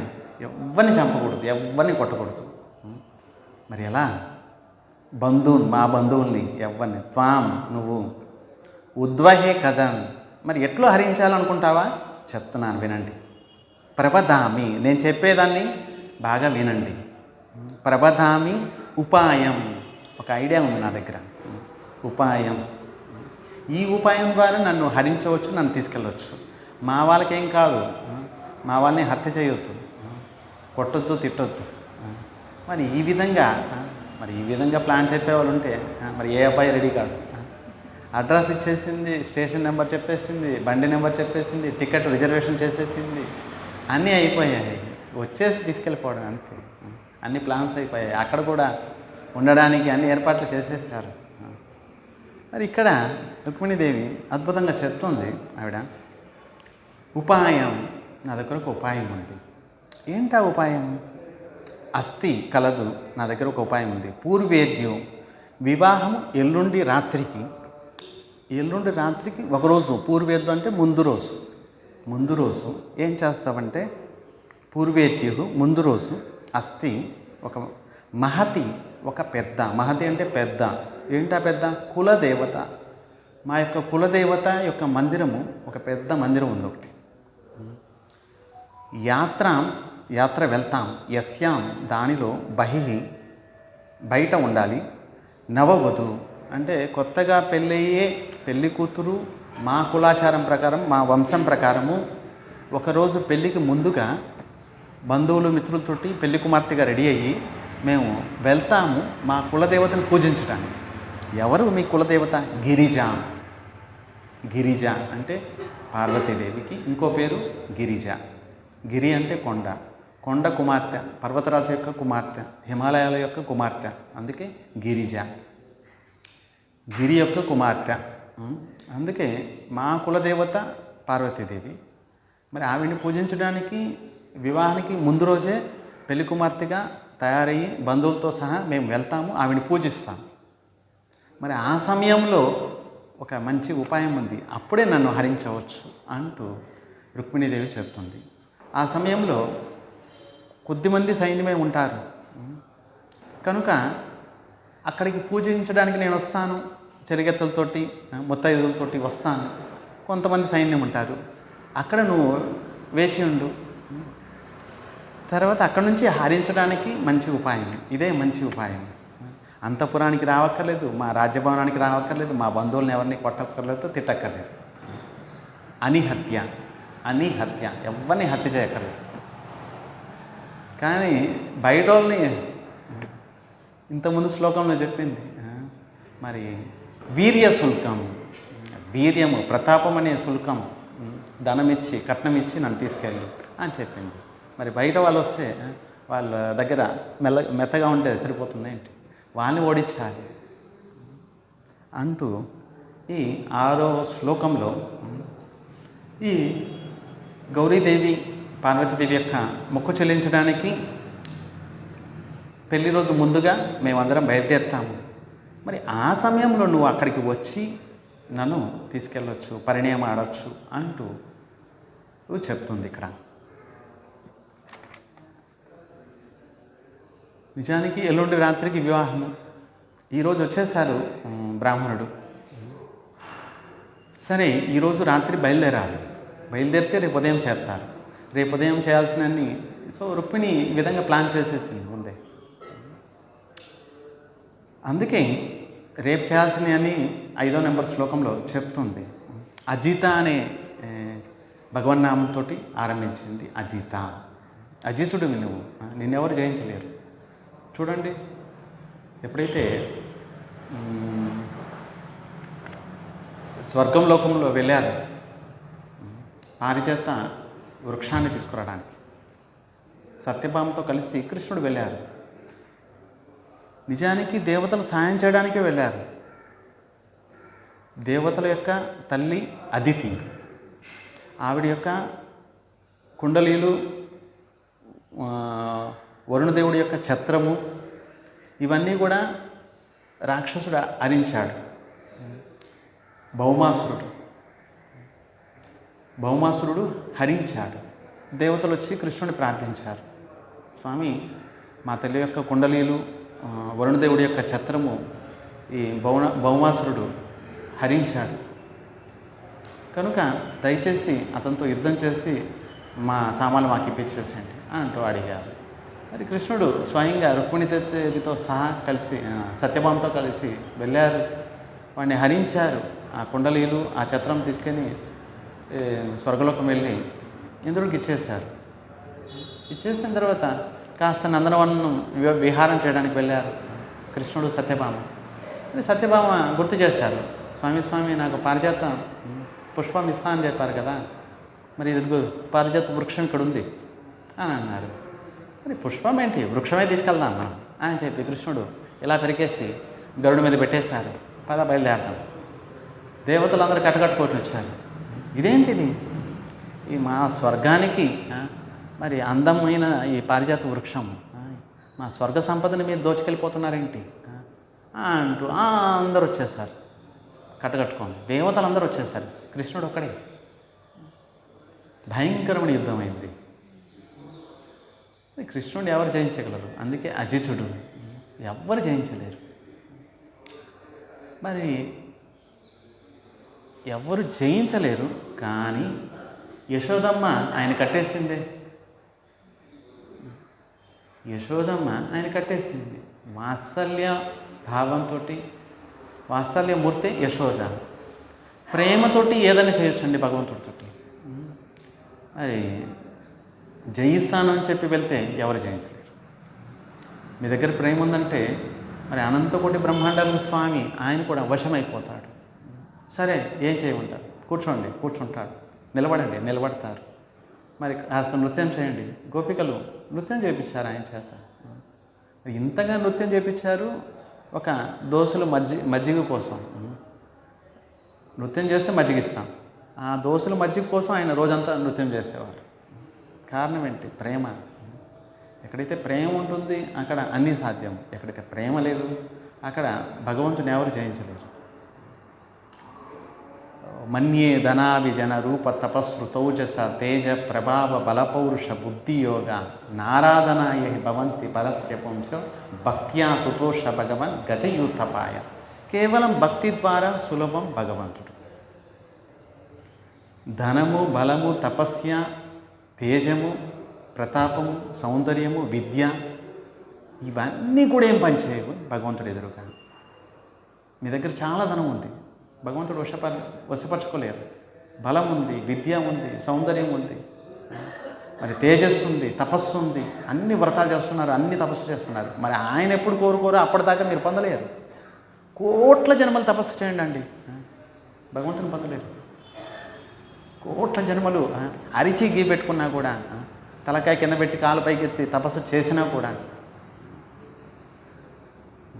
ఎవరిని చంపకూడదు, ఎవరిని కొట్టకూడదు. మరి ఎలా? మా బంధువుల్ని ఎవరిని, త్వాం నువ్వు, ఉద్వహే కదా, మరి ఎట్లో హరించాలనుకుంటావా? చెప్తున్నాను వినండి. ప్రవదామి, నేను చెప్పేదాన్ని బాగా వినండి. ప్రవదామి ఉపాయం, ఒక ఐడియా ఉంది నా దగ్గర. ఉపాయం, ఈ ఉపాయం ద్వారా నన్ను హరించవచ్చు, నన్ను తీసుకెళ్ళవచ్చు. మా వాళ్ళకేం కాదు, మా వాళ్ళని హత్య చేయొద్దు, కొట్టొద్దు, తిట్టొద్దు. మరి ఈ విధంగా ప్లాన్ చెప్పేవాళ్ళు ఉంటే మరి ఏ అబ్బాయి రెడీ కాదు? అడ్రస్ ఇచ్చేసింది, స్టేషన్ నెంబర్ చెప్పేసింది, బండి నెంబర్ చెప్పేసింది, టికెట్ రిజర్వేషన్ చేసేసింది, అన్నీ అయిపోయాయి, వచ్చేసి తీసుకెళ్ళిపోవడం అంతే. అన్ని ప్లాన్స్ అయిపోయాయి, అక్కడ కూడా ఉండడానికి అన్ని ఏర్పాట్లు చేసేసారు. మరి ఇక్కడ రుక్మిణీదేవి అద్భుతంగా చెప్తుంది. ఆవిడ ఉపాయం, నా దగ్గర ఒక ఉపాయం ఉంది. ఏంటా ఉపాయం? అస్థి కలదు, నా దగ్గర ఒక ఉపాయం ఉంది. పూర్వేద్యం, వివాహం ఎల్లుండి రాత్రికి ఒకరోజు, పూర్వేద్యం అంటే ముందు రోజు ఏం చేస్తావంటే, పూర్వేద్యు ముందు రోజు, అస్థి ఒక మహతి, ఒక పెద్ద, మహతి అంటే పెద్ద. ఏంటా పెద్ద? కులదేవత, మా యొక్క కులదేవత యొక్క మందిరము, ఒక పెద్ద మందిరం ఉంది ఒకటి. యాత్ర వెళ్తాం, యస్యాం దానిలో బయట ఉండాలి. నవవధు అంటే కొత్తగా పెళ్ళి కూతురు, మా కులాచారం ప్రకారం, మా వంశం ప్రకారము ఒకరోజు పెళ్ళికి ముందుగా బంధువులు మిత్రులతోటి పెళ్లి కుమార్తెగా రెడీ అయ్యి మేము వెళ్తాము మా కులదేవతను పూజించడానికి. ఎవరు మీ కులదేవత? గిరిజ అంటే పార్వతీదేవికి ఇంకో పేరు గిరిజ. గిరి అంటే కొండ కుమార్తె, పర్వతరాజు యొక్క కుమార్తె, హిమాలయాల యొక్క కుమార్తె, అందుకే గిరిజ, గిరి యొక్క కుమార్తె. అందుకే మా కులదేవత పార్వతీదేవి. మరి ఆవిడ్ని పూజించడానికి వివాహానికి ముందు రోజే పెళ్లి కుమార్తెగా తయారయ్యి బంధువులతో సహా మేము వెళ్తాము, ఆవిడ్ని పూజిస్తాం. మరి ఆ సమయంలో ఒక మంచి ఉపాయం ఉంది, అప్పుడే నన్ను హరించవచ్చు అంటూ రుక్మిణీదేవి చెప్తుంది. ఆ సమయంలో కొద్దిమంది సైన్యమే ఉంటారు కనుక అక్కడికి పూజించడానికి నేను వస్తాను, చెరిగెత్తలతోటి ముత్తైదులతోటి వస్తాను. కొంతమంది సైన్యం ఉంటారు, అక్కడ నువ్వు వేచి ఉండు. తర్వాత అక్కడి నుంచి హరించడానికి మంచి ఉపాయం, ఇదే మంచి ఉపాయం. అంతఃపురానికి రావక్కర్లేదు, మా రాజ్యభవనానికి రావక్కర్లేదు, మా బంధువులను ఎవరిని కొట్టక్కర్లేదు, తిట్టక్కర్లేదు. అనిహత్య ఎవరిని హత్య చేయక్కర్లేదు. కానీ బయట వాళ్ళని ఇంతకుముందు శ్లోకంలో చెప్పింది మరి వీర్య శుల్కం, వీర్యము ప్రతాపం అనే శుల్కం, ధనమిచ్చి కట్నమిచ్చి నన్ను తీసుకెళ్ళి అని చెప్పింది. మరి బయట వాళ్ళు వస్తే వాళ్ళ దగ్గర మెత్తగా ఉంటే సరిపోతుంది ఏంటి, వాళ్ళని ఓడించాలి అంటూ ఈ 6వ శ్లోకంలో ఈ గౌరీదేవి పార్వతీదేవి యొక్క మొక్కు చెల్లించడానికి పెళ్లి రోజు ముందుగా మేమందరం బయలుదేరుతాము. మరి ఆ సమయంలో నువ్వు అక్కడికి వచ్చి నన్ను తీసుకెళ్ళొచ్చు, పరిణయం ఆడవచ్చు అంటూ చెప్తుంది ఇక్కడ. నిజానికి ఎల్లుండి రాత్రికి వివాహము. ఈరోజు వచ్చేసారు బ్రాహ్మణుడు. సరే, ఈరోజు రాత్రి బయలుదేరాలి. బయలుదేరితే రేపు ఉదయం చేరతారు. రేపు ఉదయం చేయాల్సినన్ని రుక్మిణి ఈ విధంగా ప్లాన్ చేసేసింది ముందే. అందుకే రేపు చేయాల్సినవి అని 5వ నెంబర్ శ్లోకంలో చెప్తుంది. అజిత అనే భగవన్నామంతో ఆరంభించింది. అజిత, అజితుడివి నువ్వు, నిన్నెవరు జయించలేరు. చూడండి, ఎప్పుడైతే స్వర్గం లోకంలో వెళ్ళారు పారిజాత వృక్షాన్ని తీసుకురావడానికి, సత్యభామతో కలిసి కృష్ణుడు వెళ్ళారు. నిజానికి దేవతలు సాయం చేయడానికే వెళ్ళారు. దేవతల యొక్క తల్లి అదితి, ఆవిడ యొక్క కుండలీలు, వరుణదేవుడి యొక్క ఛత్రము, ఇవన్నీ కూడా రాక్షసుడు హరించాడు. భౌమాసురుడు హరించాడు. దేవతలు వచ్చి కృష్ణుని ప్రార్థించారు. స్వామి, మా తల్లి యొక్క కుండలీలు, వరుణదేవుడి యొక్క ఛత్రము ఈ భౌమాసురుడు హరించాడు కనుక దయచేసి అతనితో యుద్ధం చేసి మా సామాన్లు మాకు ఇప్పించేసేయండి అంటూ అడిగారు. మరి కృష్ణుడు స్వయంగా రుక్మిణీదేవితో సహా కలిసి సత్యభామతో కలిసి వెళ్ళారు. వాడిని హరించారు. ఆ కుండలీలు, ఆ ఛత్రం తీసుకొని స్వర్గలోకం వెళ్ళి ఇంద్రుడికి ఇచ్చేశారు. ఇచ్చేసిన తర్వాత కాస్త నందనవనం విహారం చేయడానికి వెళ్ళారు కృష్ణుడు, సత్యభామ. సత్యభామ గుర్తు చేశారు, స్వామి నాకు పారిజాత పుష్పం ఇస్తా అని చెప్పారు కదా, మరి ఇదిగో పారిజాత వృక్షం ఇక్కడ ఉంది అని అన్నారు. మరి పుష్పం ఏంటి, వృక్షమే తీసుకెళ్దాం మనం అని చెప్పి కృష్ణుడు ఇలా పెరికేసి గరుడు మీద పెట్టేశారు. పద బయలుదేరదాం. దేవతలందరూ కట్టకట్టుకోటి వచ్చారు. ఇదేంటిది, ఈ మా స్వర్గానికి మరి అందమైన ఈ పారిజాత వృక్షం, మా స్వర్గ సంపదని మీరు దోచుకెళ్ళిపోతున్నారేంటి అంటూ అందరూ వచ్చేసారు కట్టకట్టుకోండి. దేవతలందరూ వచ్చేసారు, కృష్ణుడు ఒక్కడే. భయంకరమైన యుద్ధం అయింది. కృష్ణుడిని ఎవరు జయించగలరు? అందుకే అజితుడు, ఎవ్వరు జయించలేరు. మరి ఎవరు జయించలేరు, కానీ యశోదమ్మ ఆయన కట్టేసిందే. యశోదమ్మ ఆయన కట్టేసింది. వాత్సల్య భావంతో, వాత్సల్యమూర్తి యశోద. ప్రేమతోటి ఏదైనా చేయొచ్చండి భగవంతుడితోటి. మరి జయిస్తాను అని చెప్పి వెళ్తే ఎవరు జయించలేరు. మీ దగ్గర ప్రేమ ఉందంటే మరి అనంతకోటి బ్రహ్మాండాల స్వామి ఆయన కూడా వశమైపోతాడు. సరే, ఏం చేయమంటారు? కూర్చుంటాడు. నిలబడతారు. మరి అసలు నృత్యం చేయండి. గోపికలు నృత్యం చేయించారు ఆయన చేత. ఇంతగా నృత్యం చేయించారు. ఒక దోశలు మజ్జిగ కోసం నృత్యం చేస్తే మజ్జిగిస్తాం. ఆ దోశలు మజ్జిగ కోసం ఆయన రోజంతా నృత్యం చేసేవారు. కారణం ఏంటి? ప్రేమ. ఎక్కడైతే ప్రేమ ఉంటుంది అక్కడ అన్నీ సాధ్యం. ఎక్కడైతే ప్రేమ లేదు అక్కడ భగవంతుని ఎవరు జయించలేరు. మన్యే ధనాభిజన రూప తపస్ృతౌజస తేజ ప్రభావ బలపౌరుష బుద్ధియోగ నారాధనాయ భవంతి బలస్య పుంసో భక్త్యా తుతోష భగవన్ గజయూతపాయ. కేవలం భక్తి ద్వారా సులభం భగవంతుడు. ధనము, బలము, తపస్య, తేజము, ప్రతాపము, సౌందర్యము, విద్య ఇవన్నీ కూడా ఏం పనిచేయవు భగవంతుడు ఎదురుగా. మీ దగ్గర చాలా ధనం ఉంది, భగవంతుడు వశపరచుకోలేరు. బలం ఉంది, విద్య ఉంది, సౌందర్యం ఉంది, మరి తేజస్సు ఉంది, తపస్సు ఉంది. అన్ని వ్రతాలు చేస్తున్నారు, అన్ని తపస్సు చేస్తున్నారు. మరి ఆయన ఎప్పుడు కోరుకోరో అప్పటిదాకా మీరు పొందలేరు. కోట్ల జన్మలు తపస్సు చేయండి అండి, భగవంతుని పొందలేరు. కోట్ల జన్మలు అరిచి గీ పెట్టుకున్నా కూడా, తలకాయ కింద పెట్టి కాలు పైకెత్తి తపస్సు చేసినా కూడా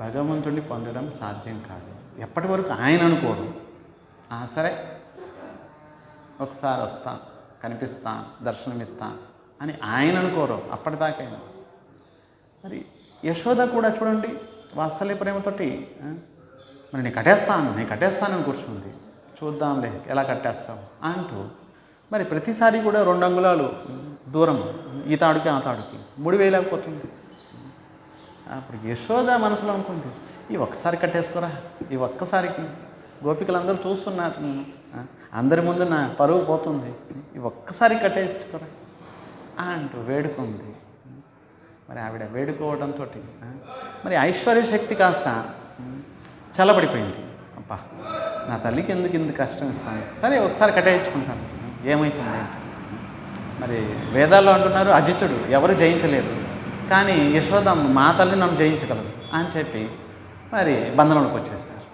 భగవంతుడిని పొందడం సాధ్యం కాదు. ఎప్పటి వరకు ఆయన అనుకోడు. సరే ఒకసారి వస్తాను, కనిపిస్తాను, దర్శనమిస్తాను అని ఆయన అనుకోరు అప్పటిదాకైనా. మరి యశోద కూడా చూడండి వాత్సల్య ప్రేమతోటి మరి నేను కట్టేస్తానని కూర్చుంది. చూద్దాంలే ఎలా కట్టేస్తావు అంటూ మరి ప్రతిసారి కూడా 2 అంగుళాలు దూరం ఈ తాడుకి ఆ తాడుకి 3 వేయలేకపోతుంది. అప్పుడు యశోద మనసులో అనుకుంది, ఈ ఒక్కసారి కట్టేసుకోరా, ఈ ఒక్కసారికి గోపికలందరూ చూస్తున్నారు, అందరి ముందు నా పరువు పోతుంది, ఈ ఒక్కసారి కట్టేసుకోరా అంటూ వేడుకుంది. మరి ఆవిడ వేడుకోవడంతో మరి ఐశ్వర్య శక్తి కాస్త చల్లబడిపోయింది. అబ్బా నా తల్లికి ఎందుకు ఇంత కష్టం ఇస్తాను, సరే ఒకసారి కట్టేయించుకుంటాను, ఏమవుతుంది ఏంటి. మరి వేదాల్లో అంటున్నారు అజితుడు ఎవరు జయించలేరు, కానీ యశోదమ్మ మా తల్లి నన్ను జయించగలదు అని చెప్పి మరి బంధనంలోకి వచ్చేస్తారు.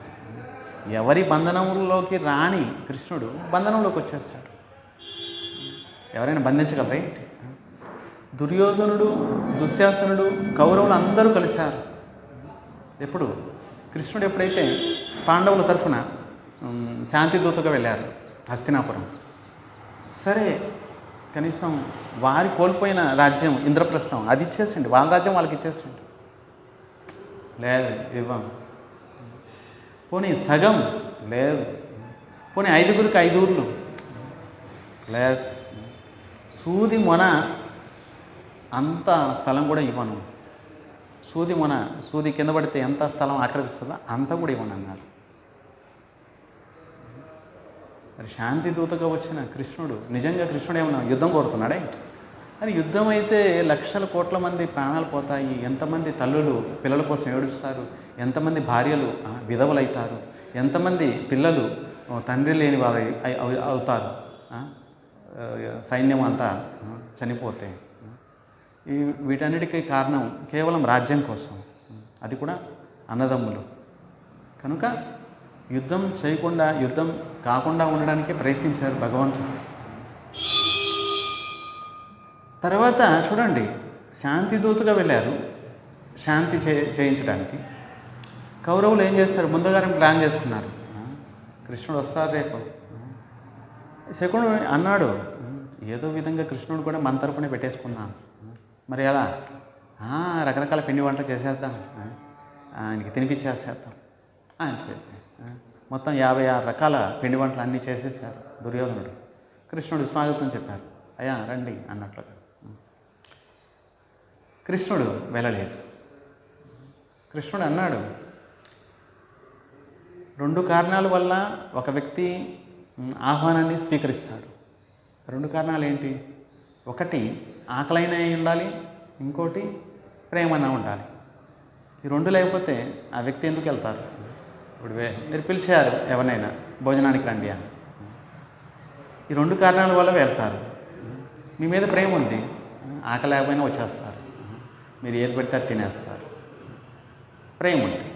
ఎవరి బంధనంలోకి రాని కృష్ణుడు బంధనంలోకి వచ్చేస్తాడు. ఎవరైనా బంధించగలరా ఏంటి? దుర్యోధనుడు, దుశ్శాసనుడు, కౌరవులు అందరూ కలిశారు. ఎప్పుడు కృష్ణుడు ఎప్పుడైతే పాండవుల తరఫున శాంతిదూతగా వెళ్ళారు హస్తినాపురం, సరే కనీసం వారి కోల్పోయిన రాజ్యం ఇంద్రప్రస్థం అది ఇచ్చేసిండు, వాళ్ళ రాజ్యం వాళ్ళకి ఇచ్చేసిండు. లేదు ఇవ్వం. పోనీ సగం లేదు, పోనీ 5గురికి 5 ఊర్లు లేదు, సూది మొన అంత స్థలం కూడా ఇవ్వను, సూది కింద పడితే ఎంత స్థలం ఆక్రమిస్తుందో అంత కూడా ఇవ్వను అన్నారు. మరి శాంతిదూతగా వచ్చిన కృష్ణుడు నిజంగా కృష్ణుడు ఏమన్నా యుద్ధం కోరుతున్నాడే? మరి యుద్ధం అయితే లక్షల కోట్ల మంది ప్రాణాలు పోతాయి, ఎంతమంది తల్లులు పిల్లల కోసం ఏడుస్తారు, ఎంతమంది భార్యలు విధవలవుతారు, ఎంతమంది పిల్లలు తండ్రి లేని వారు అవుతారు, సైన్యం అంతా చనిపోతే. వీటన్నిటికీ కారణం కేవలం రాజ్యం కోసం, అది కూడా అన్నదమ్ములు. కనుక యుద్ధం చేయకుండా, యుద్ధం కాకుండా ఉండడానికే ప్రయత్నించారు భగవంతుడు. తర్వాత చూడండి శాంతిదూతగా వెళ్ళారు శాంతి చేయించడానికి. కౌరవులు ఏం చేస్తారు, ముందుగానే ప్లాన్ చేసుకున్నారు, కృష్ణుడు వస్తారు రేపు. శకునుడు అన్నాడు, ఏదో విధంగా కృష్ణుడు కూడా మన తరపునే పెట్టేసుకుందాం, మరి ఎలా రకరకాల పిండి వంటలు చేసేద్దాం, ఆయనకి తినిపించేసేద్దాం అని చెప్పి మొత్తం 56 రకాల పిండి వంటలు అన్నీ చేసేసారు దుర్యోధనుడు. కృష్ణుడు స్వాగతం చెప్పారు, అయ్యా రండి అన్నట్లుగా. కృష్ణుడు వెళ్ళలేదు. కృష్ణుడు అన్నాడు, 2 కారణాల వల్ల ఒక వ్యక్తి ఆహ్వానాన్ని స్వీకరిస్తాడు. 2 కారణాలు ఏంటి? ఒకటి ఆకలైన ఉండాలి, ఇంకోటి ప్రేమన ఉండాలి. ఈ 2 లేకపోతే ఆ వ్యక్తి ఎందుకు వెళ్తారు? ఇప్పుడు మీరు పిలిచారు ఎవరినైనా భోజనానికి రండి అని, ఈ 2 కారణాల వల్ల వెళ్తారు. మీ మీద ప్రేమ ఉంది, ఆకలి లేకపోయినా వచ్చేస్తారు, మీరు ఏది పెడితే అది తినేస్తారు. ప్రేమ ఉంది.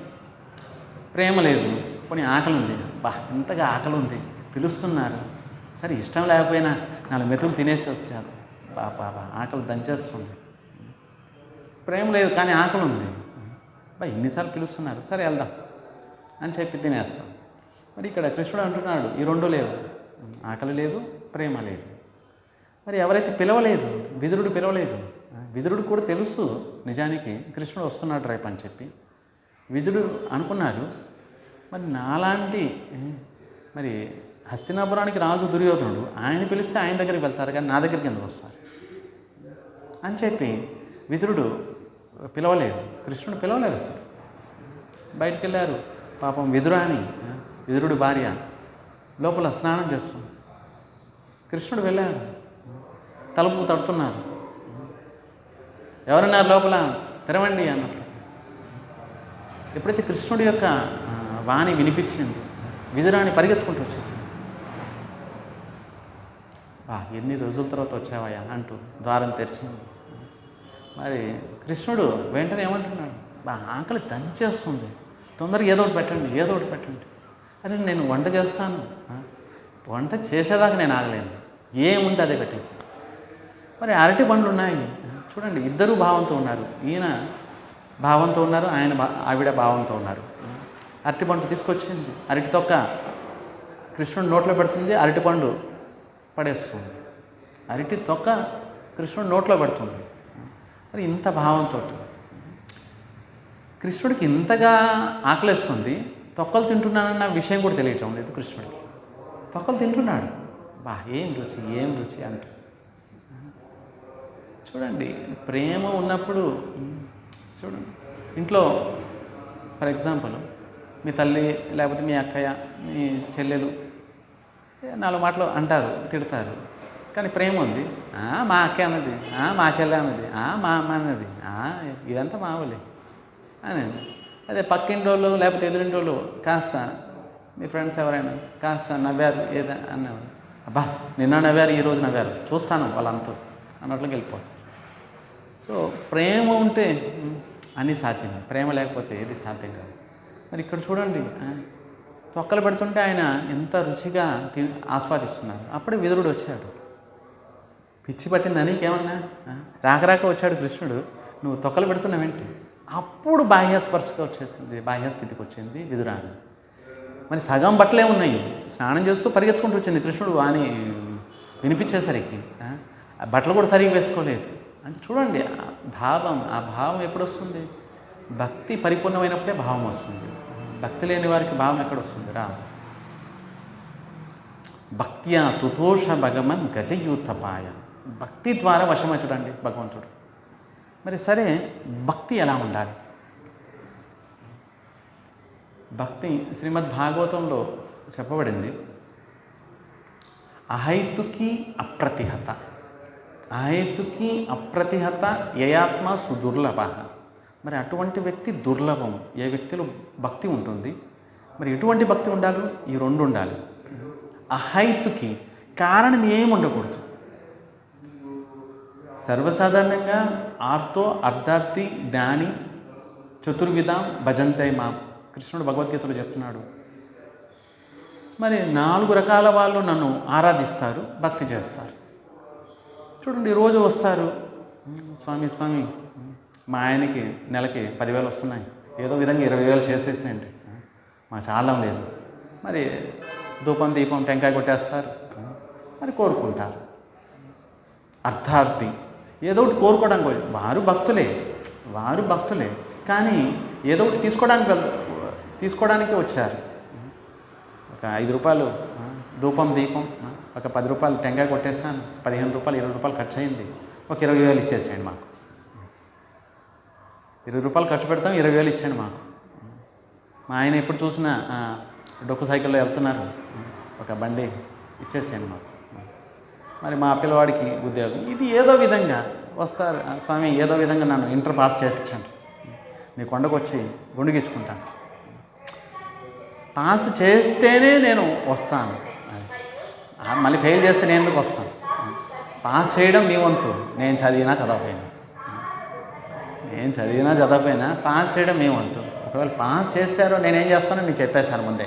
ప్రేమ లేదు, పోనీ ఆకలి ఉంది, ఇంతగా ఆకలి ఉంది పిలుస్తున్నారు, సరే ఇష్టం లేకపోయినా 4 మెతుకులు తినేసి వచ్చారు, ఆకలి దంచేస్తుంది. ప్రేమ లేదు కానీ ఆకలి ఉంది, ఎన్నిసార్లు పిలుస్తున్నారు, సరే వెళ్దాం అని చెప్పి తినేస్తాం. మరి ఇక్కడ కృష్ణుడు అంటున్నాడు, ఈ 2 లేవు, ఆకలి లేదు, ప్రేమ లేదు. మరి ఎవరైతే పిలవలేదు, విదురుడు పిలవలేదు, విదురుడు కూడా తెలుసు నిజానికి కృష్ణుడు వస్తున్నాడు రేపు అని చెప్పి. విదురుడు అనుకున్నాడు, మరి నాలాంటి మరి హస్తినాపురానికి రాజు దుర్యోధనుడు, ఆయన పిలిస్తే ఆయన దగ్గరికి వెళ్తారు కానీ నా దగ్గరికి ఎందుకు వస్తారు అని చెప్పి విదురుడు పిలవలేదు, కృష్ణుడు పిలవలేదు అసలు. బయటికి వెళ్ళారు. పాపం విదురాని, విదురుడు భార్య లోపల స్నానం చేస్తుంది. కృష్ణుడు వెళ్ళాడు, తలుపు తడుతున్నారు, ఎవరున్నారు లోపల, తెరవండి అన్నట్లు. ఎప్పుడైతే కృష్ణుడి యొక్క వాణి వినిపించింది, విదురాని పరిగెత్తుకుంటూ వచ్చేసింది. ఎన్ని రోజుల తర్వాత వచ్చావయ్యా అంటూ ద్వారం తెరిచింది. మరి కృష్ణుడు వెంటనే ఏమంటున్నాడు, ఆకలి దంచేస్తుంది, తొందరగా ఏదో ఒకటి పెట్టండి. అరే నేను వంట చేస్తాను, వంట చేసేదాకా నేను ఆగలేను, ఏముంటే అదే పెట్టేసి. మరి అరటి పండ్లు ఉన్నాయి చూడండి, ఇద్దరు భావంతో ఉన్నారు, ఈయన భావంతో ఉన్నారు, ఆవిడ భావంతో ఉన్నారు. అరటి పండు తీసుకొచ్చింది, అరటి తొక్క కృష్ణుడు నోట్లో పెడుతుంది, అరటి పండు పడేస్తుంది. అరటి తొక్క కృష్ణుడు నోట్లో పడుతుంది. మరి ఇంత భావంతో కృష్ణుడికి ఇంతగా ఆకలిస్తుంది, తొక్కలు తింటున్నానన్న విషయం కూడా తెలియటం లేదు కృష్ణుడికి. తొక్కలు తింటున్నాడు, ఏం రుచి ఏం రుచి అంట. చూడండి, ప్రేమ ఉన్నప్పుడు చూడండి, ఇంట్లో ఫర్ ఎగ్జాంపుల్ మీ తల్లి లేకపోతే మీ అక్కయ్య మీ చెల్లెలు 4 మాటలు అంటారు, తిడతారు, కానీ ప్రేమ ఉంది. మా అక్క అన్నది, మా చెల్లె అన్నది, మా అమ్మ అన్నది, ఇదంతా మావులే అని. అదే పక్కింటోళ్ళు లేకపోతే ఎదురింటోళ్ళు కాస్త మీ ఫ్రెండ్స్ ఎవరైనా కాస్త నవ్వారు ఏదో అన్నవారు, నిన్న నవ్వారు ఈరోజు నవ్వారు చూస్తాను వాళ్ళంతా అన్నట్లుగా వెళ్ళిపోతారు. సో ప్రేమ ఉంటే అన్నీ సాధ్యమే, ప్రేమ లేకపోతే ఏది సాధ్యం కాదు. మరి ఇక్కడ చూడండి, తొక్కలు పెడుతుంటే ఆయన ఎంత రుచిగా ఆస్వాదిస్తున్నారు. అప్పుడే విదురుడు వచ్చాడు. పిచ్చి పట్టింది నీకేమన్నా, రాక వచ్చాడు కృష్ణుడు, నువ్వు తొక్కలు పెడుతున్నావేంటి? అప్పుడు బాహ్యస్పర్శగా వచ్చేసింది, బాహ్యస్థితికి వచ్చింది విదురాన్ని. మరి సగం బట్టలే ఉన్నాయి, స్నానం చేస్తూ పరిగెత్తుకుంటూ వచ్చింది కృష్ణుడు అని వినిపించేసరికి బట్టలు కూడా సరిగ్గా వేసుకోలేదు. అంటే చూడండి ఆ భావం ఎప్పుడు వస్తుంది? భక్తి పరిపూర్ణమైనప్పుడే భావం వస్తుంది. భక్తి లేని వారికి భావం ఎక్కడ వస్తుంది? రా భక్త్యా తుతోష భగవన్ గజయూతపాయ. భక్తి ద్వారా వశమవుతాడండి భగవంతుడు. మరి సరే, భక్తి ఎలా ఉండాలి? భక్తి శ్రీమద్ భాగవతంలో చెప్పబడింది, అహైతుకి అప్రతిహత. అహైతుకి అప్రతిహత యయాత్మ సుదుర్లభ. మరి అటువంటి వ్యక్తి దుర్లభం. ఏ వ్యక్తిలో భక్తి ఉంటుంది, మరి ఎటువంటి భక్తి ఉండాలి? ఈ 2 ఉండాలి. అహైతుకి, కారణం ఏమి ఉండకూడదు. సర్వసాధారణంగా ఆర్తో అర్ధార్థి జ్ఞాని చతుర్విధం భజంతే మాం, కృష్ణుడు భగవద్గీతలో చెప్తున్నాడు. మరి 4 రకాల వాళ్ళు నన్ను ఆరాధిస్తారు, భక్తి చేస్తారు. చూడండి, రోజు వస్తారు, స్వామి మా ఆయనకి నెలకి 10,000 వస్తున్నాయి, ఏదో విధంగా 20,000 చేసేసేయండి, మా చాలా లేదు. మరి ధూపం దీపం టెంకాయ కొట్టేస్తారు, మరి కోరుకుంటారు. అర్థార్థి, ఏదో ఒకటి కోరుకోవడానికి, వారు భక్తులే కానీ ఏదో ఒకటి తీసుకోవడానికి వచ్చారు. ఒక 5 రూపాయలు ధూపం దీపం, ఒక 10 రూపాయలు టెంకాయ కొట్టేస్తాను, 15 రూపాయలు 20 రూపాయలు ఖర్చు అయింది, ఒక 20,000 ఇచ్చేసేయండి మాకు. 20 రూపాయలు ఖర్చు పెడతాం, 20,000 ఇచ్చేయండి మాకు. మా ఆయన ఎప్పుడు చూసినా డొక్కు సైకిల్లో వెళ్తున్నారు, ఒక బండి ఇచ్చేసేయండి మాకు. మరి మా పిల్లవాడికి ఉద్యోగం, ఇది ఏదో విధంగా వస్తారు. స్వామి ఏదో విధంగా నన్ను ఇంటర్ పాస్ చేయించండి, మీ కొండకు వచ్చి గుండుగిచ్చుకుంటాను, పాస్ చేస్తేనే నేను వస్తాను, మళ్ళీ ఫెయిల్ చేస్తే నేను ఎందుకు వస్తాను? పాస్ చేయడం మీ వంతు, నేను చదివినా చదవకపోయినా పాస్ చేయడం మీ వంతు. ఒకవేళ పాస్ చేశారో నేనేం చేస్తానో మీకు చెప్పేశాను ముందే.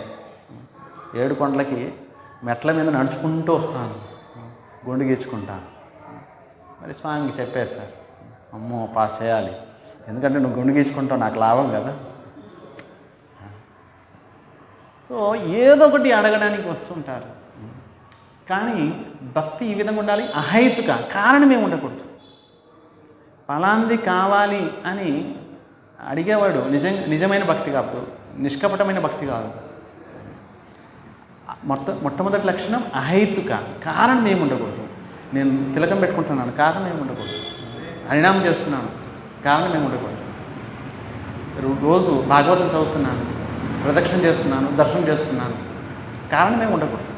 7 కొండలకి మెట్ల మీద నడుచుకుంటూ వస్తాను, గుండు గీచుకుంటాను. మరి స్వామికి చెప్పేశారు, అమ్మో పాస్ చేయాలి, ఎందుకంటే నువ్వు గుండు గీచుకుంటావు, నాకు లాభం కదా. సో ఏదో ఒకటి అడగడానికి వస్తుంటారు. కానీ భక్తి ఈ విధంగా ఉండాలి, అహైతుక, కారణమే ఉండకూడదు. ఫలాంది కావాలి అని అడిగేవాడు నిజమైన భక్తి కాదు, నిష్కపటమైన భక్తి కాదు. మొట్టమొదటి లక్షణం అహైతుక, కారణం ఏమి ఉండకూడదు. నేను తిలకం పెట్టుకుంటున్నాను, కారణం ఏమి ఉండకూడదు. హరినామం చేస్తున్నాను, కారణం ఏమి ఉండకూడదు. రోజు భాగవతం చదువుతున్నాను, ప్రదక్షిణ చేస్తున్నాను, దర్శనం చేస్తున్నాను, కారణం ఏమి ఉండకూడదు.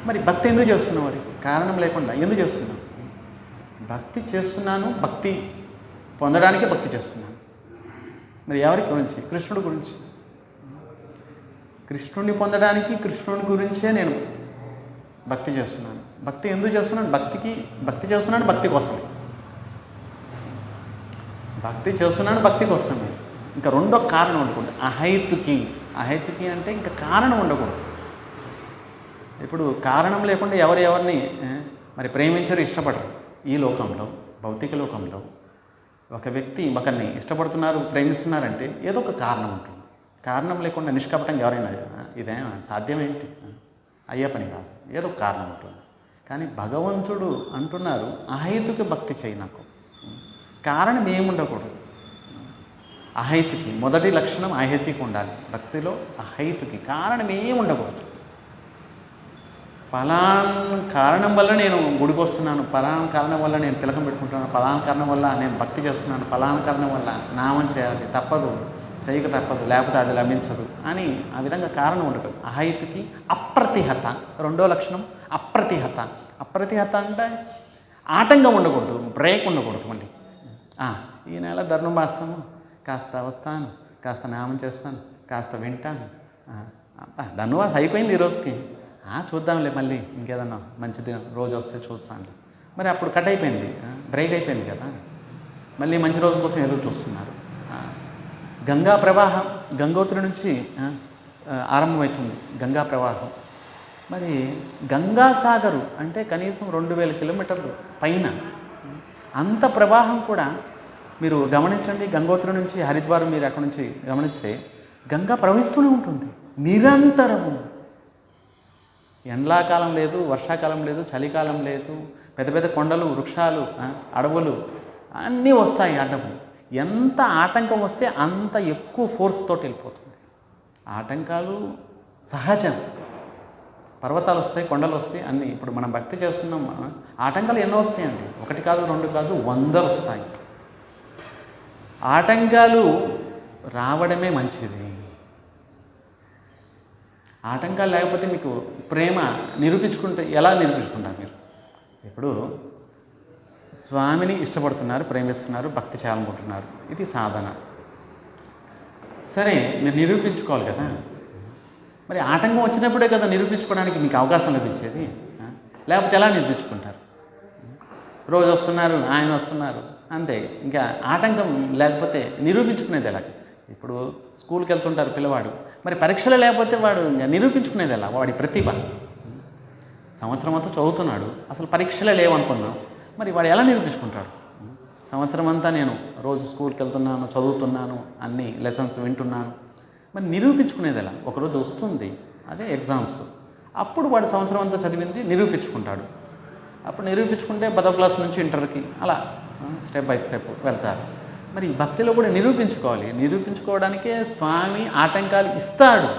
మరి భక్తి ఎందుకు చేస్తున్నావు? మరి కారణం లేకుండా ఎందుకు చేస్తున్నావు? భక్తి చేస్తున్నాను, భక్తి పొందడానికే భక్తి చేస్తున్నాను. మరి ఎవరి గురించి? కృష్ణుడి గురించి. కృష్ణుడిని పొందడానికి, కృష్ణుడి గురించే నేను భక్తి చేస్తున్నాను. భక్తి ఎందుకు చేస్తున్నాను? భక్తి చేస్తున్నాను భక్తి కోసమే. భక్తి చేస్తున్నాను భక్తి కోసమే. ఇంకా 2వ కారణం ఉండకూడదు, అహైతుకి. అహైతుకి అంటే ఇంకా కారణం ఉండకూడదు. ఇప్పుడు కారణం లేకుండా ఎవరిని మరి ప్రేమించరు, ఇష్టపడరు. ఈ లోకంలో, భౌతిక లోకంలో ఒక వ్యక్తి ఒకరిని ఇష్టపడుతున్నారు, ప్రేమిస్తున్నారంటే ఏదో ఒక కారణం ఉంటుంది. కారణం లేకుండా నిష్కపటంగా ఎవరైనా ఇదే సాధ్యమేంటి? అయ్యే పని కాదు, ఏదో ఒక కారణం ఉంటుంది. కానీ భగవంతుడు అంటున్నారు అహైతుకి భక్తి చేయి నాకు. కారణం ఏముండకూడదు. అహైతుకి మొదటి లక్షణం అహైతుకి ఉండాలి. భక్తిలో అహైతుకి కారణం ఏముండకూడదు. పలానా కారణం వల్ల నేను గుడికి వస్తున్నాను, పలానా కారణం వల్ల నేను తిలకం పెట్టుకుంటున్నాను, పలానా కారణం వల్ల నేను భక్తి చేస్తున్నాను, పలానా కారణం వల్ల నామం చేయాలి, తప్పదు, చేయక తప్పదు, లేకపోతే అది లభించదు అని ఆ విధంగా కారణం ఉండదు. అహైతుకి అప్రతిహత. రెండో లక్షణం అప్రతిహత. అప్రతిహత అంటే ఆటంకం ఉండకూడదు, బ్రేక్ ఉండకూడదు. మళ్ళీ ఈ నెల ధర్మమాసము కాస్త వస్తాను, కాస్త నామం చేస్తాను, కాస్త వింటాను, ధన్యవాదం అయిపోయింది ఈ రోజుకి, చూద్దాంలే మళ్ళీ ఇంకేదన్నా మంచిది రోజు వస్తే చూస్తానులే. మరి అప్పుడు కట్ అయిపోయింది, బ్రేక్ అయిపోయింది కదా. మళ్ళీ మంచి రోజు కోసం ఎదురు చూస్తున్నారు. గంగా ప్రవాహం గంగోత్రి నుంచి ఆరంభమవుతుంది గంగా ప్రవాహం. మరి గంగాసాగరు అంటే కనీసం 2000 కిలోమీటర్లు పైన అంత ప్రవాహం కూడా మీరు గమనించండి. గంగోత్రి నుంచి హరిద్వారం మీరు అక్కడ నుంచి గమనిస్తే గంగా ప్రవహిస్తూనే ఉంటుంది నిరంతరము. ఎండాకాలం లేదు, వర్షాకాలం లేదు, చలికాలం లేదు, పెద్ద పెద్ద కొండలు, వృక్షాలు, అడవులు అన్నీ వస్తాయి అడ్డము. ఎంత ఆటంకం వస్తే అంత ఎక్కువ ఫోర్స్ తోటి వెళ్ళిపోతుంది. ఆటంకాలు సహజం. పర్వతాలు వస్తాయి, కొండలు వస్తాయి, అన్నీ. ఇప్పుడు మనం భక్తి చేస్తున్నాం, ఆటంకాలు ఎన్నో వస్తాయండి. 1 కాదు 2 కాదు 100 వస్తాయి. ఆటంకాలు రావడమే మంచిది. ఆటంకాలు లేకపోతే మీకు ప్రేమ నిరూపించుకుంటే ఎలా నిరూపించుకుంటారు మీరు? ఇప్పుడు స్వామిని ఇష్టపడుతున్నారు, ప్రేమిస్తున్నారు, భక్తి చేయాలనుకుంటున్నారు, ఇది సాధన. సరే, మీరు నిరూపించుకోవాలి కదా. మరి ఆటంకం వచ్చినప్పుడే కదా నిరూపించుకోవడానికి మీకు అవకాశం లభించేది. లేకపోతే ఎలా నిరూపించుకుంటారు? రోజు వస్తున్నారు, ఆయన వస్తున్నారు, అంతే. ఇంకా ఆటంకం లేకపోతే నిరూపించుకునేది ఎలా? ఇప్పుడు స్కూల్కి వెళ్తుంటారు పిల్లవాడు, మరి పరీక్షలు లేకపోతే వాడు ఇంకా నిరూపించుకునేది ఎలా? వాడి ప్రతిభ. సంవత్సరం అంతా చదువుతున్నాడు, అసలు పరీక్షలే లేవనుకుందాం, మరి వాడు ఎలా నిరూపించుకుంటాడు? సంవత్సరం అంతా నేను రోజు స్కూల్కి వెళ్తున్నాను, చదువుతున్నాను, అన్ని లెసన్స్ వింటున్నాను, మరి నిరూపించుకునేది ఎలా? ఒకరోజు వస్తుంది, అదే ఎగ్జామ్స్, అప్పుడు వాడు సంవత్సరం అంతా చదివింది నిరూపించుకుంటాడు. అప్పుడు నిరూపించుకుంటే 10వ క్లాస్ నుంచి ఇంటర్కి అలా స్టెప్ బై స్టెప్ వెళ్తారు. మరి భక్తిలో కూడా నిరూపించుకోవాలి. నిరూపించుకోవడానికే స్వామి ఆటంకాలు ఇస్తాడు.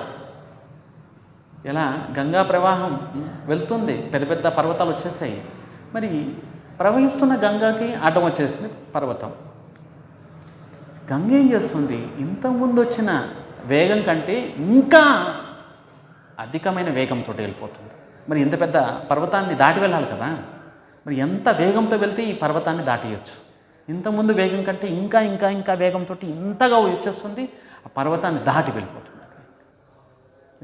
ఎలా? గంగా ప్రవాహం వెళ్తుంది, పెద్ద పెద్ద పర్వతాలు వచ్చేసాయి. మరి ప్రవహిస్తున్న గంగాకి అడ్డం వచ్చేసింది పర్వతం. గంగ ఏం చేస్తుంది? ఇంతకుముందు వచ్చిన వేగం కంటే ఇంకా అధికమైన వేగంతో వెళ్ళిపోతుంది. మరి ఇంత పెద్ద పర్వతాన్ని దాటి వెళ్ళాలి కదా. మరి ఎంత వేగంతో వెళ్తే ఈ పర్వతాన్ని దాటియచ్చు? ఇంతకుముందు వేగం కంటే ఇంకా ఇంకా ఇంకా వేగంతో ఇంతగా వచ్చేస్తుంది, ఆ పర్వతాన్ని దాటి వెళ్ళిపోతుంది.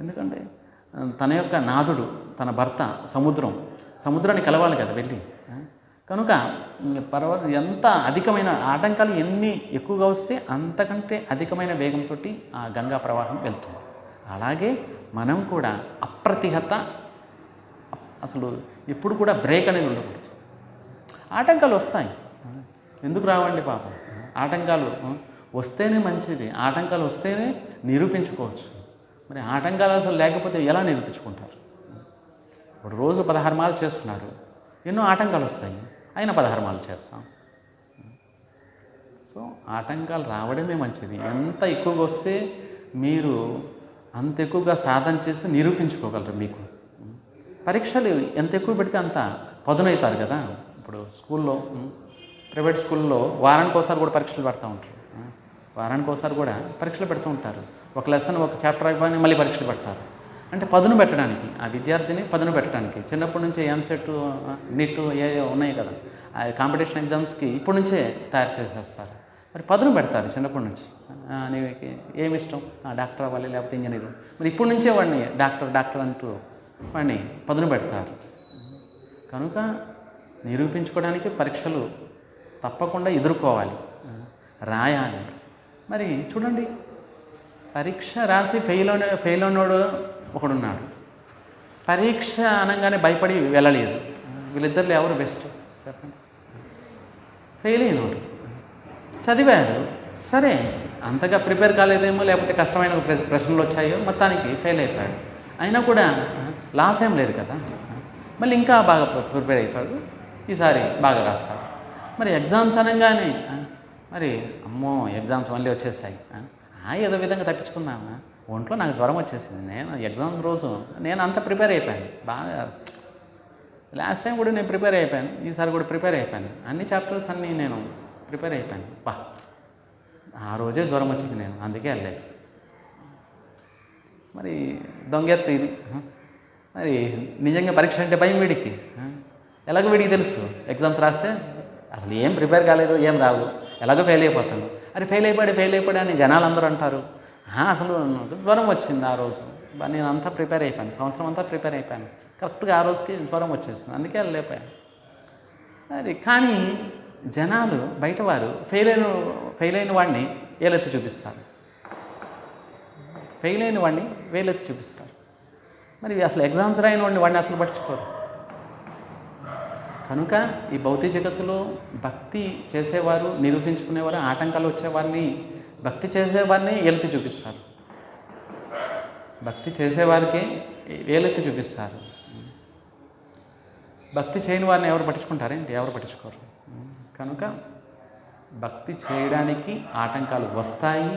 ఎందుకంటే తన యొక్క నాథుడు, తన భర్త సముద్రాన్ని కలవాలి కదా వెళ్ళి. కనుక పర్వతం ఎంత అధికమైన ఆటంకాలు ఎన్ని ఎక్కువగా వస్తే అంతకంటే అధికమైన వేగంతో ఆ గంగా ప్రవాహం వెళ్తుంది. అలాగే మనం కూడా అప్రతిహత, అసలు ఎప్పుడు కూడా బ్రేక్ అనేది ఉండకూడదు. ఆటంకాలు వస్తాయి, ఎందుకు రావండి పాపం? ఆటంకాలు వస్తేనే మంచిది, ఆటంకాలు వస్తేనే నిరూపించుకోవచ్చు. మరి ఆటంకాలు అసలు లేకపోతే ఎలా నిరూపించుకుంటారు? ఇప్పుడు రోజు 16 మాలు చేస్తున్నారు, ఎన్నో ఆటంకాలు వస్తాయి, అయినా 16 మాలు చేస్తాం. సో ఆటంకాలు రావడమే మంచిది. ఎంత ఎక్కువగా వస్తే మీరు అంత ఎక్కువగా సాధన చేసి నిరూపించుకోగలరు. మీకు పరీక్షలు ఎంత ఎక్కువ పెడితే అంత పదునవుతారు కదా. ఇప్పుడు స్కూల్లో, ప్రైవేట్ స్కూల్లో వారానికి ఒకసారి కూడా పరీక్షలు పెడతా ఉంటారు. వారానికి ఒకసారి కూడా పరీక్షలు పెడుతూ ఉంటారు. ఒక లెసన్, ఒక చాప్టర్ అయిపోయి మళ్ళీ పరీక్షలు పెడతారు. అంటే పదును పెట్టడానికి, ఆ విద్యార్థిని పదును పెట్టడానికి. చిన్నప్పటి నుంచే ఎంసెట్, నీట్ ఏ ఉన్నాయి కదా, ఆ కాంపిటీషన్ ఎగ్జామ్స్కి ఇప్పటి నుంచే తయారు చేసేస్తారు. మరి పదును పెడతారు చిన్నప్పటి నుంచి. నీకు ఏమి ఇష్టం? డాక్టర్ అవ్వాలి, లేకపోతే ఇంజనీరు. మరి ఇప్పటి నుంచే వాడిని డాక్టర్ అంటూ వాడిని పదును పెడతారు. కనుక నిరూపించుకోవడానికి పరీక్షలు తప్పకుండా ఎదుర్కోవాలి, రాయాలి. మరి చూడండి, పరీక్ష రాసి ఫెయిల్ అయినోడు ఒకడున్నాడు, పరీక్ష అనగానే భయపడి వెళ్ళలేదు. వీళ్ళిద్దరిలో ఎవరు బెస్ట్ చెప్పండి? ఫెయిల్ అయినోడు. చదివాడు, సరే అంతగా ప్రిపేర్ కాలేదేమో, లేకపోతే కష్టమైన ప్రశ్నలు వచ్చాయో, మొత్తానికి ఫెయిల్ అయిపోయాడు. అయినా కూడా లాస్ ఏం లేదు కదా. మళ్ళీ ఇంకా బాగా ప్రిపేర్ అవుతాడు, ఈసారి బాగా రాస్తాడు. మరి ఎగ్జామ్స్ అనగానే మరి అమ్మో ఎగ్జామ్స్ మళ్ళీ వచ్చేసాయి, ఏదో విధంగా తప్పించుకుందామా, ఒంట్లో నాకు జ్వరం వచ్చేసింది, నేను ఎగ్జామ్ రోజు నేను అంతా ప్రిపేర్ అయిపోయాను బాగా. లాస్ట్ టైం కూడా నేను ప్రిపేర్ అయిపోయాను, ఈసారి కూడా ప్రిపేర్ అయిపోయాను, అన్ని చాప్టర్స్ అన్నీ నేను ప్రిపేర్ అయిపోయాను. ఆ రోజే జ్వరం వచ్చింది, నేను అందుకే వెళ్ళలేదు. మరి దొంగెత్తు ఇది. మరి నిజంగా పరీక్ష అంటే భయం వీడికి. ఎలాగో వీడికి తెలుసు ఎగ్జామ్స్ రాస్తే అసలు ఏం ప్రిపేర్ కాలేదు, ఏం రావు, ఎలాగో ఫెయిల్ అయిపోతాను. అరే ఫెయిల్ అయిపోయాడు అని జనాలు అందరూ అంటారు. అసలు జ్వరం వచ్చింది ఆ రోజు, నేను అంతా ప్రిపేర్ అయిపోయాను, సంవత్సరం అంతా ప్రిపేర్ అయిపోయాను, కరెక్ట్గా ఆ రోజుకి జ్వరం వచ్చేసింది, అందుకే వెళ్ళలేకపోయాను. మరి కానీ జనాలు బయటవారు ఫెయిల్ అయిన వాడిని వేలెత్తి చూపిస్తారు, ఫెయిల్ అయిన వాడిని వేలెత్తి చూపిస్తారు. మరి అసలు ఎగ్జామ్స్ రాయిన వాడిని అసలు పట్టించుకోరు. కనుక ఈ భౌతిక జగత్తులో భక్తి చేసేవారు, నిరూపించుకునేవారు, ఆటంకాలు వచ్చేవారిని, భక్తి చేసేవారిని వేలెత్తి చూపిస్తారు, భక్తి చేసేవారికి వేలెత్తి చూపిస్తారు. భక్తి చేయని వారిని ఎవరు పట్టించుకుంటారేంటి? ఎవరు పట్టించుకోరు. కనుక భక్తి చేయడానికి ఆటంకాలు వస్తాయి,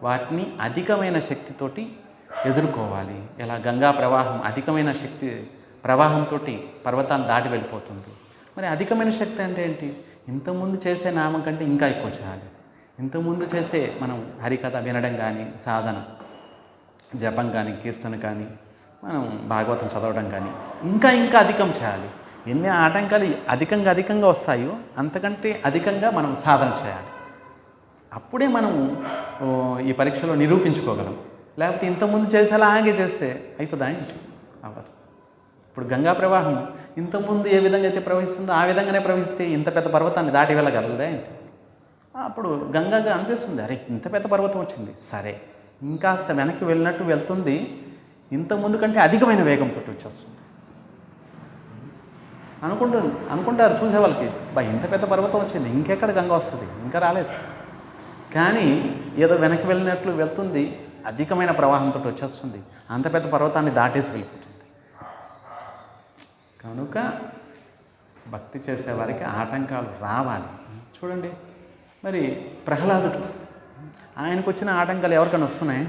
వాటిని అధికమైన శక్తితోటి ఎదుర్కోవాలి. ఇలా గంగా ప్రవాహం అధికమైన శక్తి ప్రవాహంతో పర్వతాన్ని దాటి వెళ్ళిపోతుంది. మరి అధికమైన శక్తి అంటే ఏంటి? ఇంతకుముందు చేసే నామం కంటే ఇంకా ఎక్కువ చేయాలి. ఇంతకుముందు చేసే మనం హరికథ వినడం కానీ, సాధన జపం కానీ, కీర్తన కానీ, మనం భాగవతం చదవడం కానీ ఇంకా అధికం చేయాలి. ఎన్ని ఆటంకాలు అధికంగా వస్తాయో అంతకంటే అధికంగా మనం సాధన చేయాలి. అప్పుడే మనము ఈ పరీక్షలో నిరూపించుకోగలం. లేకపోతే ఇంతకుముందు చేసేలాగే చేస్తే అవుతుందా ఏంటి? అవ్వదు. ఇప్పుడు గంగా ప్రవాహం ఇంతకుముందు ఏ విధంగా అయితే ప్రవహిస్తుందో ఆ విధంగానే ప్రవహిస్తే ఇంత పెద్ద పర్వతాన్ని దాటి వెళ్ళగలదా ఏంటి? అప్పుడు గంగాగా అనిపిస్తుంది, అరే ఇంత పెద్ద పర్వతం వచ్చింది, సరే ఇంకాస్త వెనక్కి వెళ్ళినట్టు వెళ్తుంది, ఇంతకుముందు కంటే అధికమైన వేగంతో వచ్చేస్తుంది అనుకుంటారు చూసే వాళ్ళకి. ఇంత పెద్ద పర్వతం వచ్చింది, ఇంకెక్కడ గంగ వస్తుంది, ఇంకా రాలేదు. కానీ ఏదో వెనక్కి వెళ్ళినట్లు వెళ్తుంది, అధికమైన ప్రవాహంతో వచ్చేస్తుంది, అంత పెద్ద పర్వతాన్ని దాటేసి వెళ్ళిపోతుంది. కనుక భక్తి చేసేవారికి ఆటంకాలు రావాలి. చూడండి, మరి ప్రహ్లాదుడు, ఆయనకు వచ్చిన ఆటంకాలు ఎవరికైనా వస్తున్నాయి?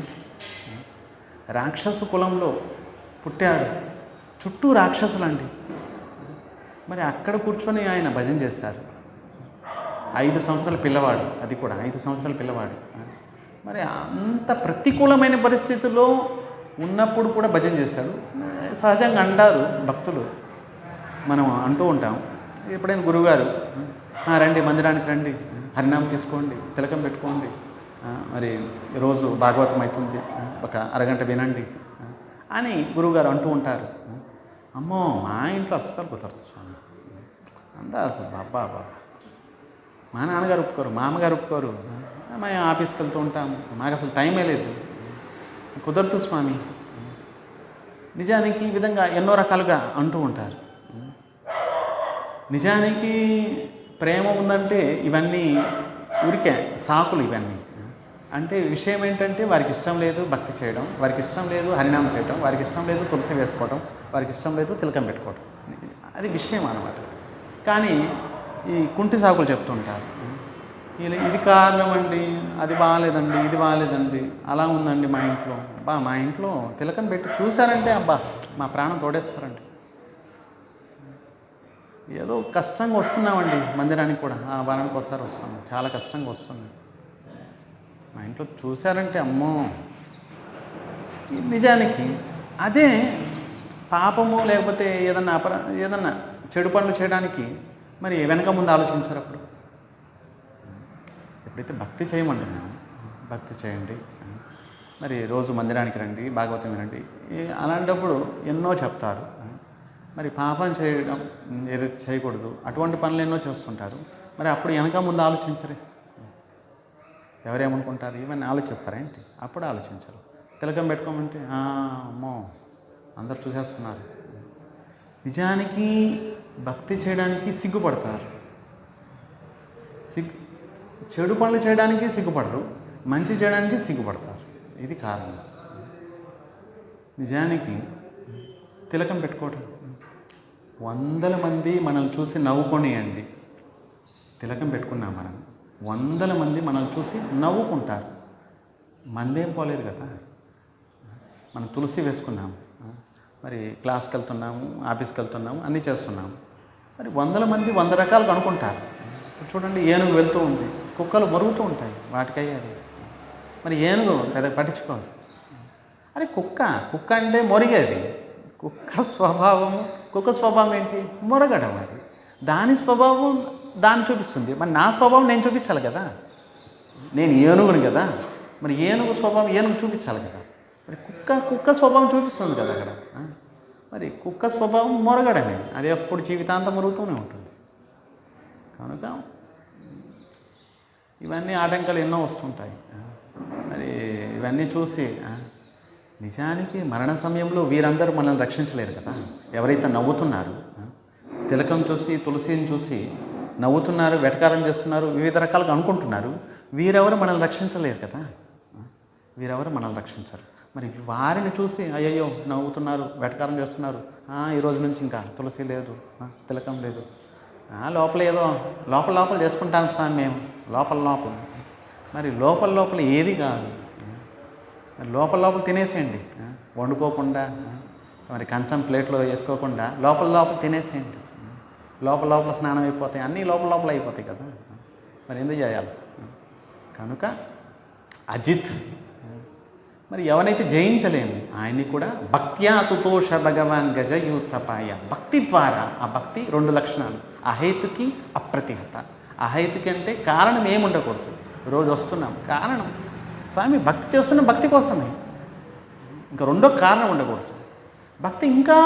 రాక్షసు కులంలో పుట్టాడు, చుట్టూ రాక్షసులండి. మరి అక్కడ కూర్చొని ఆయన భజన చేశారు. 5 సంవత్సరాల పిల్లవాడు, అది కూడా 5 సంవత్సరాల పిల్లవాడు. మరి అంత ప్రతికూలమైన పరిస్థితుల్లో ఉన్నప్పుడు కూడా భజన చేశాడు. సహజంగా అంటారు భక్తులు, మనం అంటూ ఉంటాం, ఎప్పుడైనా గురువుగారు రండి మందిరానికి రండి, హరినామం తీసుకోండి, తిలకం పెట్టుకోండి, మరి రోజు భాగవతం అవుతుంది, ఒక అరగంట వినండి అని గురువుగారు అంటూ ఉంటారు. అమ్మో మా ఇంట్లో అస్సలు కుదరదు స్వామి, అంతా అసలు బాబా మా నాన్నగారు ఒప్పుకోరు, మా అమ్మగారు ఒప్పుకోరు, మేము ఆఫీస్కి వెళ్తూ ఉంటాము, మాకు అసలు టైమే లేదు, కుదరదు స్వామి. నిజానికి ఈ విధంగా ఎన్నో రకాలుగా అంటూ ఉంటారు. నిజానికి ప్రేమ ఉందంటే ఇవన్నీ ఊరికే సాకులు. ఇవన్నీ అంటే విషయం ఏంటంటే వారికి ఇష్టం లేదు భక్తి చేయడం, వారికి ఇష్టం లేదు హరినామం చేయడం, వారికి ఇష్టం లేదు తులసి వేసుకోవడం, వారికి ఇష్టం లేదు తిలకం పెట్టుకోవడం, అది విషయం అన్నమాట. కానీ ఈ కుంటి సాకులు చెప్తుంటారు, ఇది కారణం అండి, అది బాగాలేదండి, ఇది బాగాలేదండి, అలా ఉందండి మా ఇంట్లో, మా ఇంట్లో తిలకం పెట్టి చూసారంటే మా ప్రాణం తోడేస్తారండి. ఏదో కష్టంగా వస్తున్నామండి మందిరానికి కూడా, వారానికి ఒకసారి వస్తున్నాం, చాలా కష్టంగా వస్తున్నాం, మా ఇంట్లో చూశారంటే అమ్మో. నిజానికి అదే పాపము లేకపోతే ఏదన్నా చెడు పనులు చేయడానికి మరి వెనక ముందు ఆలోచించారు. అప్పుడు ఎప్పుడైతే భక్తి చేయమంటున్నాము, భక్తి చేయండి, మరి రోజు మందిరానికి రండి, భాగవతం వినండి, అలాంటప్పుడు ఎన్నో చెప్తారు. మరి పాపం చేయడం ఏదైతే చేయకూడదు అటువంటి పనులు ఎన్నో చేస్తుంటారు. మరి అప్పుడు వెనక ముందు ఆలోచించరే, ఎవరేమనుకుంటారు ఇవన్నీ ఆలోచిస్తారా ఏంటి? అప్పుడు ఆలోచించరు. తిలకం పెట్టుకోమంటే అమ్మో అందరు చూసేస్తున్నారు. నిజానికి భక్తి చేయడానికి సిగ్గుపడతారు, చెడు పనులు చేయడానికి సిగ్గుపడరు, మంచి చేయడానికి సిగ్గుపడతారు. ఇది కారణం. నిజానికి తిలకం పెట్టుకోవడం వందల మంది మనల్ని చూసి నవ్వుకొనియండి, తిలకం పెట్టుకున్నాం మనం, వందల మంది మనల్ని చూసి నవ్వుకుంటారు, మందేం పోలేదు కదా. మనం తులసి వేసుకున్నాము, మరి క్లాస్కి వెళ్తున్నాము, ఆఫీస్కి వెళ్తున్నాము, అన్నీ చేస్తున్నాము, మరి వందల మంది 100 రకాలుగా అనుకుంటారు. చూడండి, ఏనుగు వెళ్తూ ఉంది, కుక్కలు మరుగుతూ ఉంటాయి, వాటికయ్యేది. మరి ఏనుగు పెద్ద పట్టించుకోదు. అరే కుక్క అంటే మొరిగేది. కుక్క స్వభావం ఏంటి? మొరగడం. అది దాని స్వభావం దాన్ని చూపిస్తుంది. మరి నా స్వభావం నేను చూపించాలి కదా, నేను ఏనుగుని కదా, మరి ఏనుగు స్వభావం ఏనుగు చూపించాలి కదా. మరి కుక్క స్వభావం చూపిస్తుంది కదా అక్కడ. మరి కుక్క స్వభావం మొరగడమే, అది ఎప్పుడు జీవితాంతం మొరుగుతూనే ఉంటుంది. కనుక ఇవన్నీ ఆటంకాలు ఎన్నో వస్తుంటాయి. మరి ఇవన్నీ చూసి నిజానికి మరణ సమయంలో వీరందరూ మనల్ని రక్షించలేరు కదా. ఎవరైతే నవ్వుతున్నారు, తిలకం చూసి తులసిని చూసి నవ్వుతున్నారు, వెటకారం చేస్తున్నారు, వివిధ రకాలుగా అనుకుంటున్నారు, వీరెవరు మనల్ని రక్షించలేరు కదా. వీరెవరు మనల్ని రక్షించరు. మరి వారిని చూసి అయ్యయ్యో నవ్వుతున్నారు, వెటకారం చేస్తున్నారు, ఈ రోజు నుంచి ఇంకా తులసి లేదు, తిలకం లేదు, లోపల ఏదో లోపల చేసుకుంటాను స్వామి మేము, లోపల మరి లోపల ఏది కాదు. మరి లోపల తినేసేయండి, వండుకోకుండా, మరి కంచం ప్లేట్లో వేసుకోకుండా లోపల తినేసేయండి. లోపల స్నానం అయిపోతాయి, అన్నీ లోపల అయిపోతాయి కదా. మరి ఎందుకు చేయాలి? కనుక అజిత్ మరి ఎవరైతే జయించలేము ఆయన్ని కూడా భక్త్యా తుతోష భగవాన్ గజయూతపాయ. భక్తి ద్వారా, ఆ భక్తి 2 లక్షణాలు: అహేతుకి, అప్రతిహత. అహేతుకి అంటే కారణం ఏముండకూడదు. రోజు వస్తున్నాం, కారణం స్వామి భక్తి చేస్తున్నాం, భక్తి కోసమే, ఇంకా రెండో కారణం ఉండకూడదు. భక్తి ఇంకా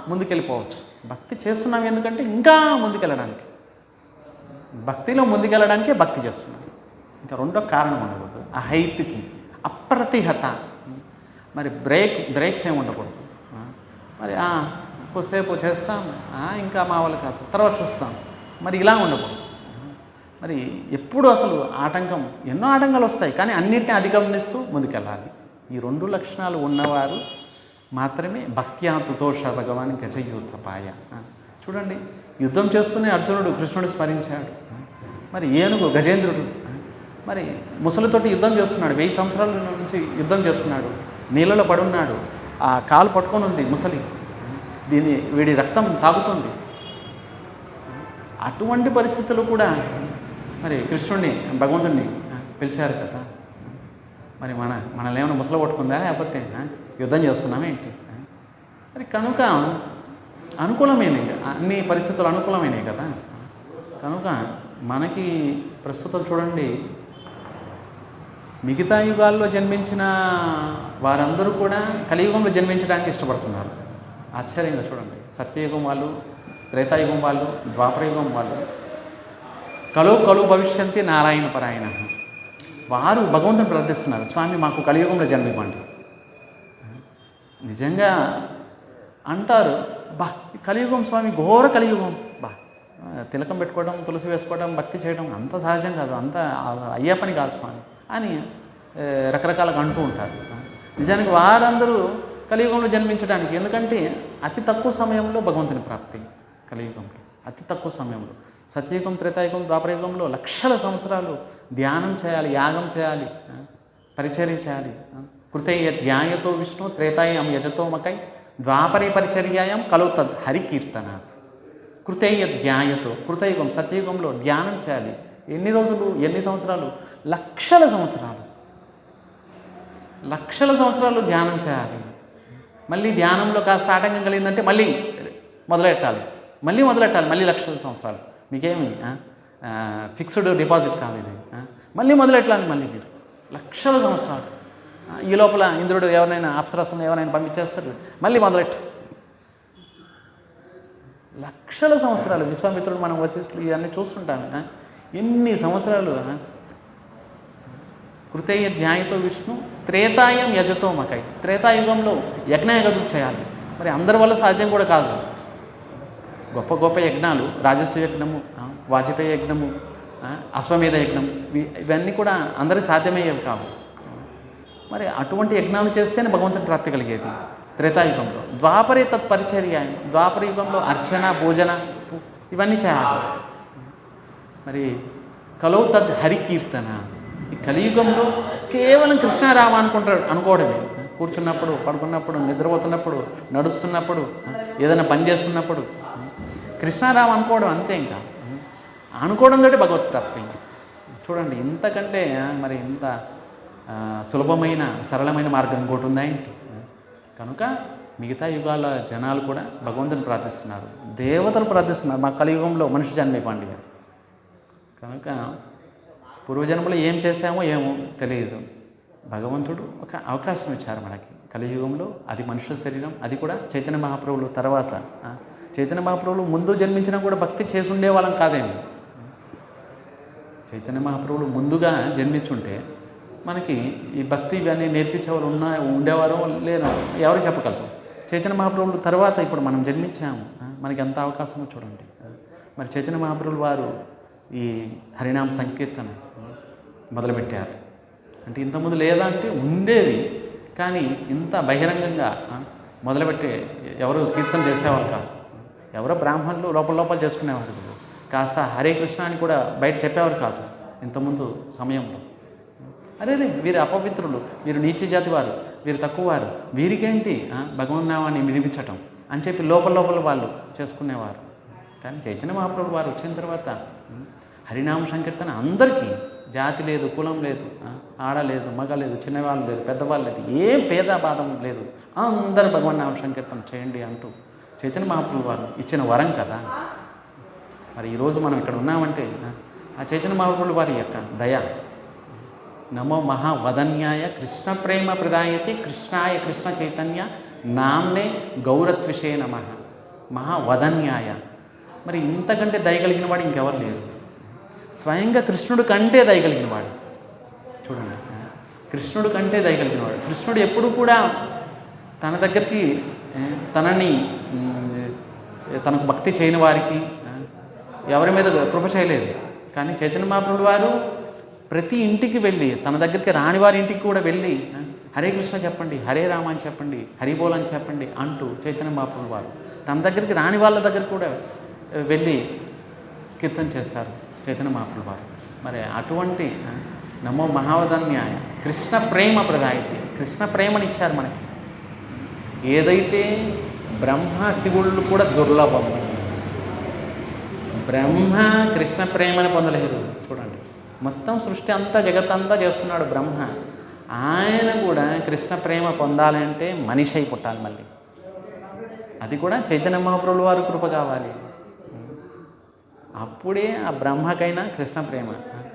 ముందుకెళ్ళిపోవచ్చు. భక్తి చేస్తున్నాం ఎందుకంటే ఇంకా ముందుకెళ్ళడానికి, భక్తిలో ముందుకెళ్ళడానికే భక్తి చేస్తున్నాం, ఇంకా రెండో కారణం ఉండకూడదు. అహైతుకి, అప్రతిహత. మరి బ్రేక్స్ ఏమి ఉండకూడదు. మరి కొద్దిసేపు చేస్తాం, ఇంకా మా వాళ్ళు కాదు, తర్వాత చూస్తాం, మరి ఇలా ఉండకూడదు. మరి ఎప్పుడు అసలు ఎన్నో ఆటంకాలు వస్తాయి, కానీ అన్నింటినీ అధిగమనిస్తూ ముందుకెళ్ళాలి. ఈ 2 లక్షణాలు ఉన్నవారు మాత్రమే భక్త్యా తుతోష భగవాన్ గజయూతపాయ. చూడండి, యుద్ధం చేస్తూనే అర్జునుడు కృష్ణుడు స్మరించాడు. మరి ఏనుగు గజేంద్రుడు మరి ముసలితోటి యుద్ధం చేస్తున్నాడు, 1000 సంవత్సరాల నుంచి యుద్ధం చేస్తున్నాడు, నీళ్ళలో పడున్నాడు, ఆ కాలు పట్టుకొని ఉంది ముసలి, వీడి రక్తం తాగుతుంది. అటువంటి పరిస్థితులు కూడా మరి కృష్ణుడిని, భగవంతుడిని పిలిచారు కదా. మరి మనల్ని ఏమైనా ముసలు పట్టుకుందా, లేకపోతే యుద్ధం చేస్తున్నామే ఏంటి? మరి కనుక అనుకూలమైనవి, అన్ని పరిస్థితులు అనుకూలమైనవి కదా. కనుక మనకి ప్రస్తుతం చూడండి, మిగతా యుగాల్లో జన్మించిన వారందరూ కూడా కలియుగంలో జన్మించడానికి ఇష్టపడుతున్నారు. ఆశ్చర్యంగా చూడండి, సత్యయుగం వాళ్ళు, త్రేతాయుగం వాళ్ళు, ద్వాపరయుగం వాళ్ళు, కలు భవిష్యంతి నారాయణ పరాయణ, వారు భగవంతుని ప్రార్థిస్తున్నారు, స్వామి మాకు కలియుగంలో జన్మివ్వండి. నిజంగా అంటారు, కలియుగం స్వామి, ఘోర కలియుగం, తిలకం పెట్టుకోవడం, తులసి వేసుకోవడం, భక్తి చేయడం అంత సహజం కాదు, అంత అయ్యే పని కాదు స్వామి అని రకరకాలుగా అంటూ ఉంటారు. నిజానికి వారందరూ కలియుగంలో జన్మించడానికి, ఎందుకంటే అతి తక్కువ సమయంలో భగవంతుని ప్రాప్తి కలియుగంలో, అతి తక్కువ సమయంలో. సత్యయుగం, త్రేతాయుగం, ద్వాపరయుగంలో లక్షల సంవత్సరాలు ధ్యానం చేయాలి, యాగం చేయాలి, పరిచర్య చేయాలి. కృతయ్య ధ్యాయతో విష్ణు త్రేతాయం యజతో మకై ద్వాపరే పరిచర్యాయం కలౌ తద్ హరికీర్తనాత్. కృతయ్య ధ్యాయతో, కృతయుగం సత్యయుగంలో ధ్యానం చేయాలి. ఎన్ని రోజులు, ఎన్ని సంవత్సరాలు? లక్షల సంవత్సరాలు ధ్యానం చేయాలి. మళ్ళీ ధ్యానంలో కాస్త ఆటంకం కలిగిందంటే మళ్ళీ మొదలెట్టాలి, మళ్ళీ లక్షల సంవత్సరాలు. మీకేమి ఫిక్స్డ్ డిపాజిట్ కాదు ఇది, మళ్ళీ మొదలెట్టాలి, మళ్ళీ మీరు లక్షల సంవత్సరాలు. ఈ లోపల ఇంద్రుడు ఎవరైనా అప్సరసను ఎవరైనా పంపించేస్తారు, మళ్ళీ మొదలెట్టు. లక్షల సంవత్సరాలు. విశ్వామిత్రుడు, మనం వశిష్ఠులు ఇవన్నీ చూస్తుంటాము, ఎన్ని సంవత్సరాలు. కృతయ్య ధ్యాయతో విష్ణు త్రేతాయం యజతో మకై. త్రేతాయుగంలో యజ్ఞయాగతులు చేయాలి. మరి అందరి వల్ల సాధ్యం కూడా కాదు. గొప్ప గొప్ప యజ్ఞాలు, రాజస్వ యజ్ఞము, వాజపేయ యజ్ఞము, అశ్వమేధ యజ్ఞం, ఇవన్నీ కూడా అందరికీ సాధ్యమయ్యేవి కావు. మరి అటువంటి యజ్ఞాలు చేస్తేనే భగవంతుని ప్రాప్తి కలిగేది. త్రేతాయుగంలో. ద్వాపరే తత్పరిచర్య, ద్వాపర యుగంలో అర్చన పూజన ఇవన్నీ చేయాలి. మరి కలౌ తద్ హరికీర్తన. ఈ కలియుగంలో కేవలం కృష్ణారామ అనుకోవడమే. కూర్చున్నప్పుడు, పడుకున్నప్పుడు, నిద్రపోతున్నప్పుడు, నడుస్తున్నప్పుడు, ఏదైనా పని చేస్తున్నప్పుడు కృష్ణారామ అనుకోవడం అంతే. ఇంకా అనుకోవడంతో భగవత్ ప్రాప్తి. చూడండి, ఇంతకంటే మరి ఇంత సులభమైన సరళమైన మార్గం ఇంకోటి ఉందా ఏంటి? కనుక మిగతా యుగాల జనాలు కూడా భగవంతుని ప్రార్థిస్తున్నారు, దేవతలు ప్రార్థిస్తున్నారు. మా కలియుగంలో మనిషి జన్మే పండుగ. కనుక పూర్వజన్మలో ఏం చేశామో ఏమో తెలియదు. భగవంతుడు ఒక అవకాశం ఇచ్చారు మనకి కలియుగంలో. అది మనుష్య శరీరం, అది కూడా చైతన్య మహాప్రభువులు తర్వాత. చైతన్య మహాప్రభువులు ముందు జన్మించినా కూడా భక్తి చేసి ఉండేవాళ్ళం కాదేమో. చైతన్య మహాప్రభువులు ముందుగా జన్మించుంటే మనకి ఈ భక్తి ఇవన్నీ నేర్పించేవారు ఉండేవారో లేరో ఎవరు చెప్పగలరు. చైతన్య మహాప్రభువులు తర్వాత ఇప్పుడు మనం జన్మించాము, మనకి ఎంత అవకాశమో చూడండి. మరి చైతన్య మహాప్రభువులు వారు ఈ హరినామ సంకీర్తన మొదలుపెట్టారు. అంటే ఇంతకుముందు లేదా అంటే ఉండేది, కానీ ఇంత బహిరంగంగా మొదలుపెట్టే ఎవరు కీర్తన చేసేవాళ్ళు కాదు. ఎవరో బ్రాహ్మణులు లోపల చేసుకునేవారు. కాస్త హరే కృష్ణ అని కూడా బయట చెప్పేవారు కాదు ఇంతకుముందు సమయంలో. అరే వీరు అపవిత్రులు, వీరు నీచ జాతి వారు, వీరు తక్కువ వారు, వీరికేంటి భగవన్నామాన్ని వినిపించటం అని చెప్పి లోపల వాళ్ళు చేసుకునేవారు. కానీ చైతన్య మహాప్రభువు వారు వచ్చిన తర్వాత హరినామ సంకీర్తన అందరికీ, జాతి లేదు, కులం లేదు, ఆడ లేదు, మగ లేదు, చిన్నవాళ్ళు లేదు, పెద్దవాళ్ళు లేదు, ఏ భేదభాదం లేదు, అందరూ భగవన్నామ సంకీర్తన చేయండి అంటూ చైతన్య మహాప్రభువు వారు ఇచ్చిన వరం కదా. మరి ఈరోజు మనం ఇక్కడ ఉన్నామంటే ఆ చైతన్య మహాప్రభువు వారి యొక్క దయ. నమో మహావదన్యాయ కృష్ణ ప్రేమ ప్రదాయతి కృష్ణాయ కృష్ణ చైతన్య నామ్నే గౌరత్విషే నమః. మహావదన్యాయ. మరి ఇంతకంటే దయగలిగిన వాడు ఇంకెవరు లేరు. స్వయంగా కృష్ణుడు కంటే దయగలిగిన వాడు. చూడండి, కృష్ణుడు కంటే దయగలిగిన వాడు. కృష్ణుడు ఎప్పుడు కూడా తన దగ్గరికి తనకు భక్తి చేయని వారికి ఎవరి మీద కృప చేయలేదు. కానీ చైతన్య మహాప్రభువు వారు ప్రతి ఇంటికి వెళ్ళి, తన దగ్గరికి రాని వారి ఇంటికి కూడా వెళ్ళి హరే కృష్ణ చెప్పండి, హరే రామ అని చెప్పండి, హరిబోల్ అని చెప్పండి అంటూ చైతన్య మహాప్రభువు వారు తన దగ్గరికి రాని వాళ్ళ దగ్గర కూడా వెళ్ళి కీర్తన చేస్తారు చైతన్య మహాప్రభువు వారు. మరి అటువంటి నమో మహావదన్యాయ కృష్ణ ప్రేమ ప్రదాయతి, కృష్ణ ప్రేమనిచ్చారు మనకి. ఏదైతే బ్రహ్మ శివుళ్ళు కూడా దుర్లభము, బ్రహ్మ కృష్ణ ప్రేమని పొందలేరు. చూడండి, మొత్తం సృష్టి అంతా జగత్తంతా చేస్తున్నాడు బ్రహ్మ. ఆయన కూడా కృష్ణ ప్రేమ పొందాలంటే మనిషి అయి పుట్టాలి మళ్ళీ. అది కూడా చైతన్య మహాప్రభువు వారు కృప కావాలి. అప్పుడే ఆ బ్రహ్మకైనా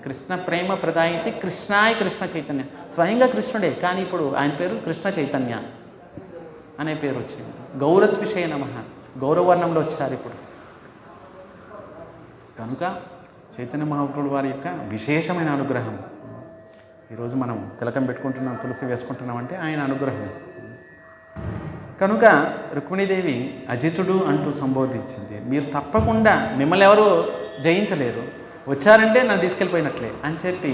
కృష్ణ ప్రేమ ప్రదాయితే కృష్ణాయ కృష్ణ చైతన్య. స్వయంగా కృష్ణుడే, కానీ ఇప్పుడు ఆయన పేరు కృష్ణ చైతన్య అనే పేరు వచ్చింది. గౌరత్విషే నమః, గౌరవర్ణంలో వచ్చారు ఇప్పుడు. కనుక చైతన్య మహాప్రభువు వారి యొక్క విశేషమైన అనుగ్రహం. ఈరోజు మనం తిలకం పెట్టుకుంటున్నాం, తులసి వేసుకుంటున్నాం అంటే ఆయన అనుగ్రహం. కనుక రుక్మిణీదేవి అజితుడు అంటూ సంబోధించింది. మీరు తప్పకుండా, మిమ్మల్ని ఎవరు జయించలేరు, వచ్చారంటే నన్ను తీసుకెళ్ళిపోయినట్లే అని చెప్పి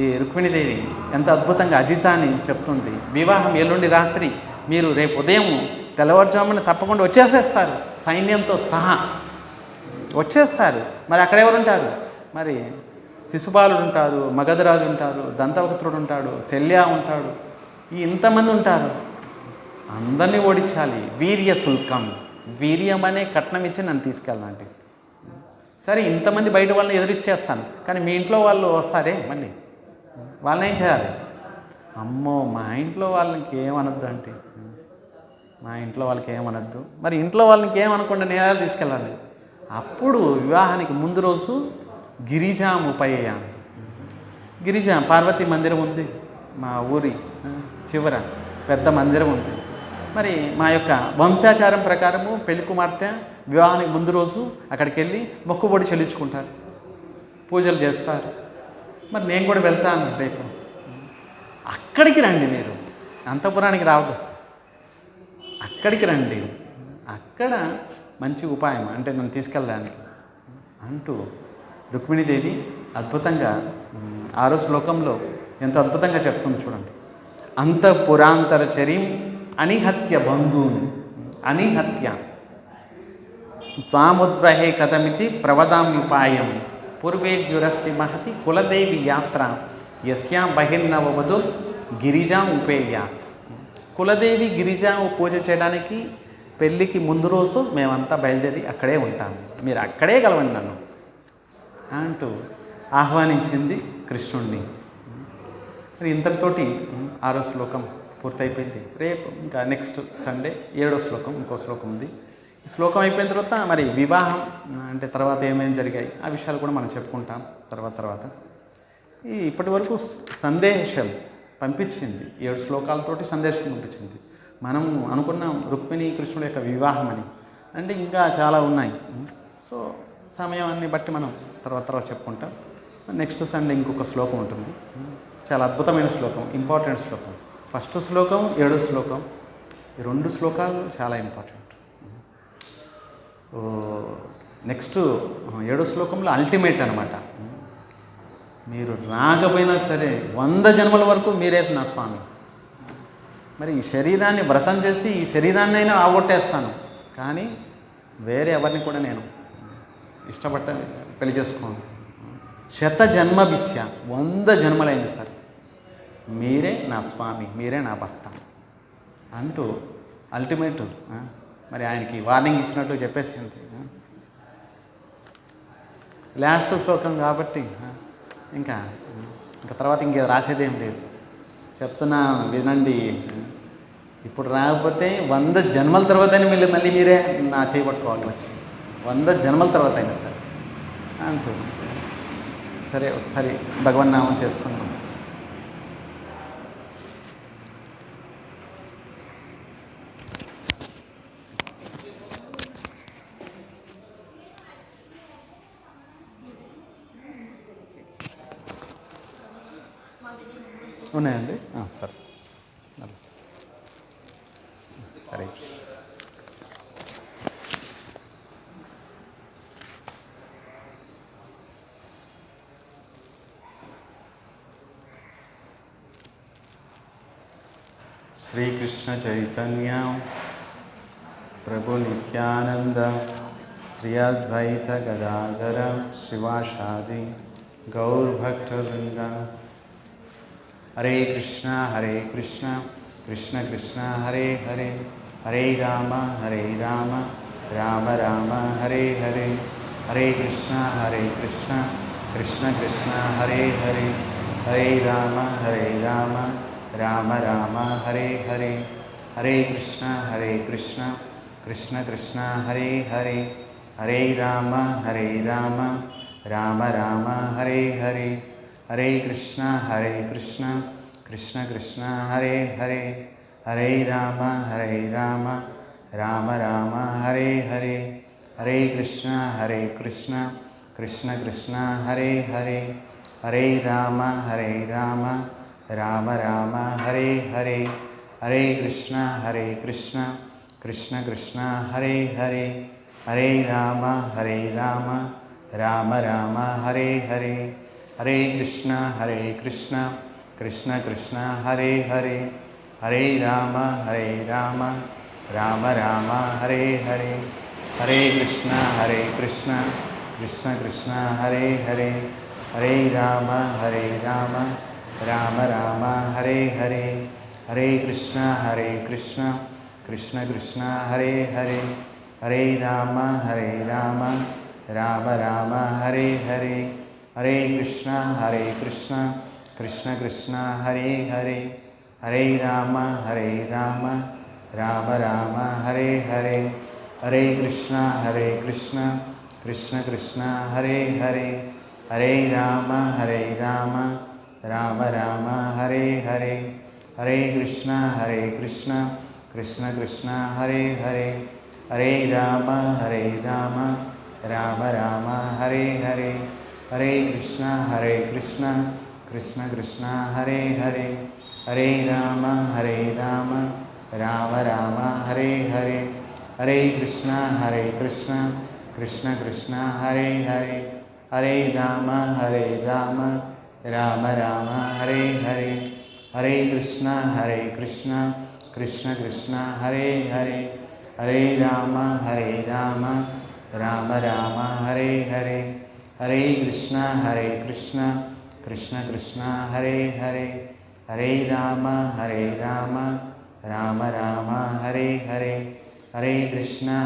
ఈ రుక్మిణీదేవి ఎంత అద్భుతంగా అజిత అని చెప్తుంది. వివాహం ఎల్లుండి రాత్రి, మీరు రేపు ఉదయం తెల్లవారుజామున తప్పకుండా వచ్చేసేస్తారు, సైన్యంతో సహా వచ్చేస్తారు. మరి అక్కడెవరు ఉంటారు? మరి శిశుపాలుడు ఉంటారు, మగధరాజు ఉంటారు, దంతవక్త్రుడు ఉంటాడు, శల్య ఉంటాడు, ఈ ఇంతమంది ఉంటారు. అందరినీ ఓడించాలి. వీర్య శుల్కం, వీర్యం అనే కట్నం ఇచ్చి నన్ను తీసుకెళ్ళాలంటే సరే, ఇంతమంది బయట వాళ్ళని ఎదిరిచ్చేస్తాను, కానీ మీ ఇంట్లో వాళ్ళు వస్తారే మళ్ళీ, వాళ్ళని ఏం చేయాలి? అమ్మో, మా ఇంట్లో వాళ్ళకి ఏమనొద్దు అంటే, మా ఇంట్లో వాళ్ళకి ఏమనొద్దు, మరి ఇంట్లో వాళ్ళకి ఏమనకుండా నేను తీసుకెళ్ళాలి. అప్పుడు వివాహానికి ముందు రోజు గిరిజాముపయ్యాం. గిరిజా పార్వతీ మందిరం ఉంది మా ఊరి చివర, పెద్ద మందిరం ఉంది. మరి మా యొక్క వంశాచారం ప్రకారము పెళ్లి కుమార్తె వివాహానికి ముందు రోజు అక్కడికి వెళ్ళి మొక్కుబడి చెల్లించుకుంటారు, పూజలు చేస్తారు. మరి నేను కూడా వెళ్తాను రేపు. అక్కడికి రండి, మీరు అంతఃపురానికి రావద్దు, అక్కడికి రండి, అక్కడ మంచి ఉపాయం అంటే నన్ను తీసుకెళ్ళడానికి అంటూ రుక్మిణీదేవి అద్భుతంగా 6వ శ్లోకంలో ఎంత అద్భుతంగా చెప్తుంది చూడండి. అంతఃపురాంతరచరీం అనిహత్య బంధూన్ అనిహత్య త్వాముద్వహే కథమితి ప్రవదామ్యుపాయం పూర్వేద్యురస్తి మహతి కులదేవి యాత్ర యస్యా బహిర్నవవధు గిరిజా ఉపేయాత్. కులదేవి గిరిజా పూజ చేయడానికి పెళ్ళికి ముందు రోజు మేమంతా బయలుదేరి అక్కడే ఉంటాము, మీరు అక్కడే కలవండి నన్ను అంటూ ఆహ్వానించింది కృష్ణుణ్ణి. మరి ఇంతటితోటి 6వ శ్లోకం పూర్తయిపోయింది. రేపు ఇంకా నెక్స్ట్ సండే 7వ శ్లోకం, ఇంకో శ్లోకం ఉంది. ఈ శ్లోకం అయిపోయిన తర్వాత మరి వివాహం అంటే తర్వాత ఏమేమి జరిగాయి ఆ విషయాలు కూడా మనం చెప్పుకుంటాం తర్వాత. ఈ ఇప్పటి వరకు సందేశం పంపించింది, 7 శ్లోకాలతోటి సందేశం పంపించింది. మనం అనుకున్నాం రుక్మిణి కృష్ణుడు యొక్క వివాహం అని, అంటే ఇంకా చాలా ఉన్నాయి. సో సమయాన్ని బట్టి మనం తర్వాత చెప్పుకుంటాం. నెక్స్ట్ సండే ఇంకొక శ్లోకం ఉంటుంది, చాలా అద్భుతమైన శ్లోకం, ఇంపార్టెంట్ శ్లోకం. ఫస్ట్ శ్లోకం 7వ శ్లోకం, ఈ 2 శ్లోకాలు చాలా ఇంపార్టెంట్. నెక్స్ట్ 7వ శ్లోకంలో అల్టిమేట్ అనమాట. మీరు రాకపోయినా సరే 100 జన్మల వరకు మీరే నా స్వామి. మరి ఈ శరీరాన్ని వ్రతం చేసి ఈ శరీరాన్ని అయినా ఆగొట్టేస్తాను, కానీ వేరే ఎవరిని కూడా నేను ఇష్టపడ్డ పెళ్లి చేసుకోను. 100 జన్మభిస్య 100 జన్మలైంది సరే మీరే నా స్వామి, మీరే నా భర్త అంటూ అల్టిమేట్ మరి ఆయనకి వార్నింగ్ ఇచ్చినట్టు చెప్పేసింది. లాస్ట్ శ్లోకం కాబట్టి ఇంకా తర్వాత ఇంక రాసేదేం లేదు, చెప్తున్నా వినండి. ఇప్పుడు రాకపోతే 100 జన్మల తర్వాతనే మళ్ళీ మీరే నా చేయబట్టుకోవాలి వచ్చి, 100 జన్మల తర్వాత అయినా సరే అంటూ. సరే ఒకసారి భగవన్నామం చేసుకున్నాం. ఉన్నాయండి, సరే సరే. శ్రీకృష్ణ చైతన్య ప్రభు నిత్యానంద శ్రీ అద్వైత గదాధర శ్రీవాసాది గౌర్భక్తవృంద. హరే కృష్ణ కృష్ణ కృష్ణ హరే హరే, హరే రామ రామ రామ హరే హరే, హరే కృష్ణ కృష్ణ కృష్ణ హరే హరే, హరే రామ రామ రామ హరే హరే, హరే కృష్ణ కృష్ణ కృష్ణ హరే హరే, హరే రామ రామ రామ హరే హరే, హరే కృష్ణ కృష్ణ కృష్ణ హరే హరే, హరే రామ రామ రామ హరే హరే, హరే కృష్ణ కృష్ణ కృష్ణ హరే హరే, హరే రామ రామ రామ హరే హరే, హరే కృష్ణ కృష్ణ కృష్ణ హరే హరే, హరే రామ రామ రామ హరే హరే, హరే కృష్ణ కృష్ణ కృష్ణ హరే హరే, హరే రామ రామ రామ హరే హరే, హరే కృష్ణ కృష్ణ కృష్ణ హరే హరే, హరే రామ రామ రామ హరే హరే, హరే కృష్ణ కృష్ణ కృష్ణ హరే హరే, హరే రామ రామ రామ హరే హరే, హరే కృష్ణ కృష్ణ కృష్ణ హరే హరే, హరే రామ రామ రామ హరే హరే, హరే కృష్ణ కృష్ణ కృష్ణ హరే హరే, హరే రామ రామ రామ హరే హరే, హరే కృష్ణ కృష్ణ కృష్ణ హరే హరే, హరే రామ రామ రామ హరే హరే, హరే కృష్ణ కృష్ణ కృష్ణ హరే హరే, హరే రామ రామ రామ హరే హరే, హరే కృష్ణ కృష్ణ కృష్ణ హరే హరే, హరే రామ రామ రామ హరే హరే, హరే కృష్ణ कृष्ण कृष्ण हरे हरे हरे राम राम राम हरे हरे हरे कृष्ण कृष्ण कृष्ण हरे हरे हरे राम राम राम हरे हरे हरे कृष्ण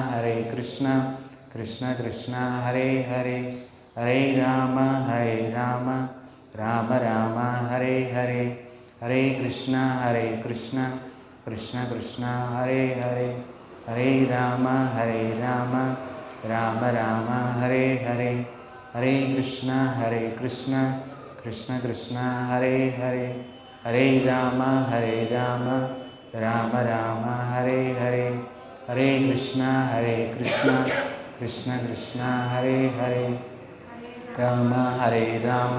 कृष्ण कृष्ण हरे हरे हरे राम राम राम हरे हरे हरे कृष्ण कृष्ण कृष्ण हरे हरे हरे राम राम राम हरे हरे हरे कृष्ण कृष्ण कृष्ण हरे हरे हरे राम राम राम हरे हरे हरे कृष्ण कृष्ण कृष्ण हरे हरे राम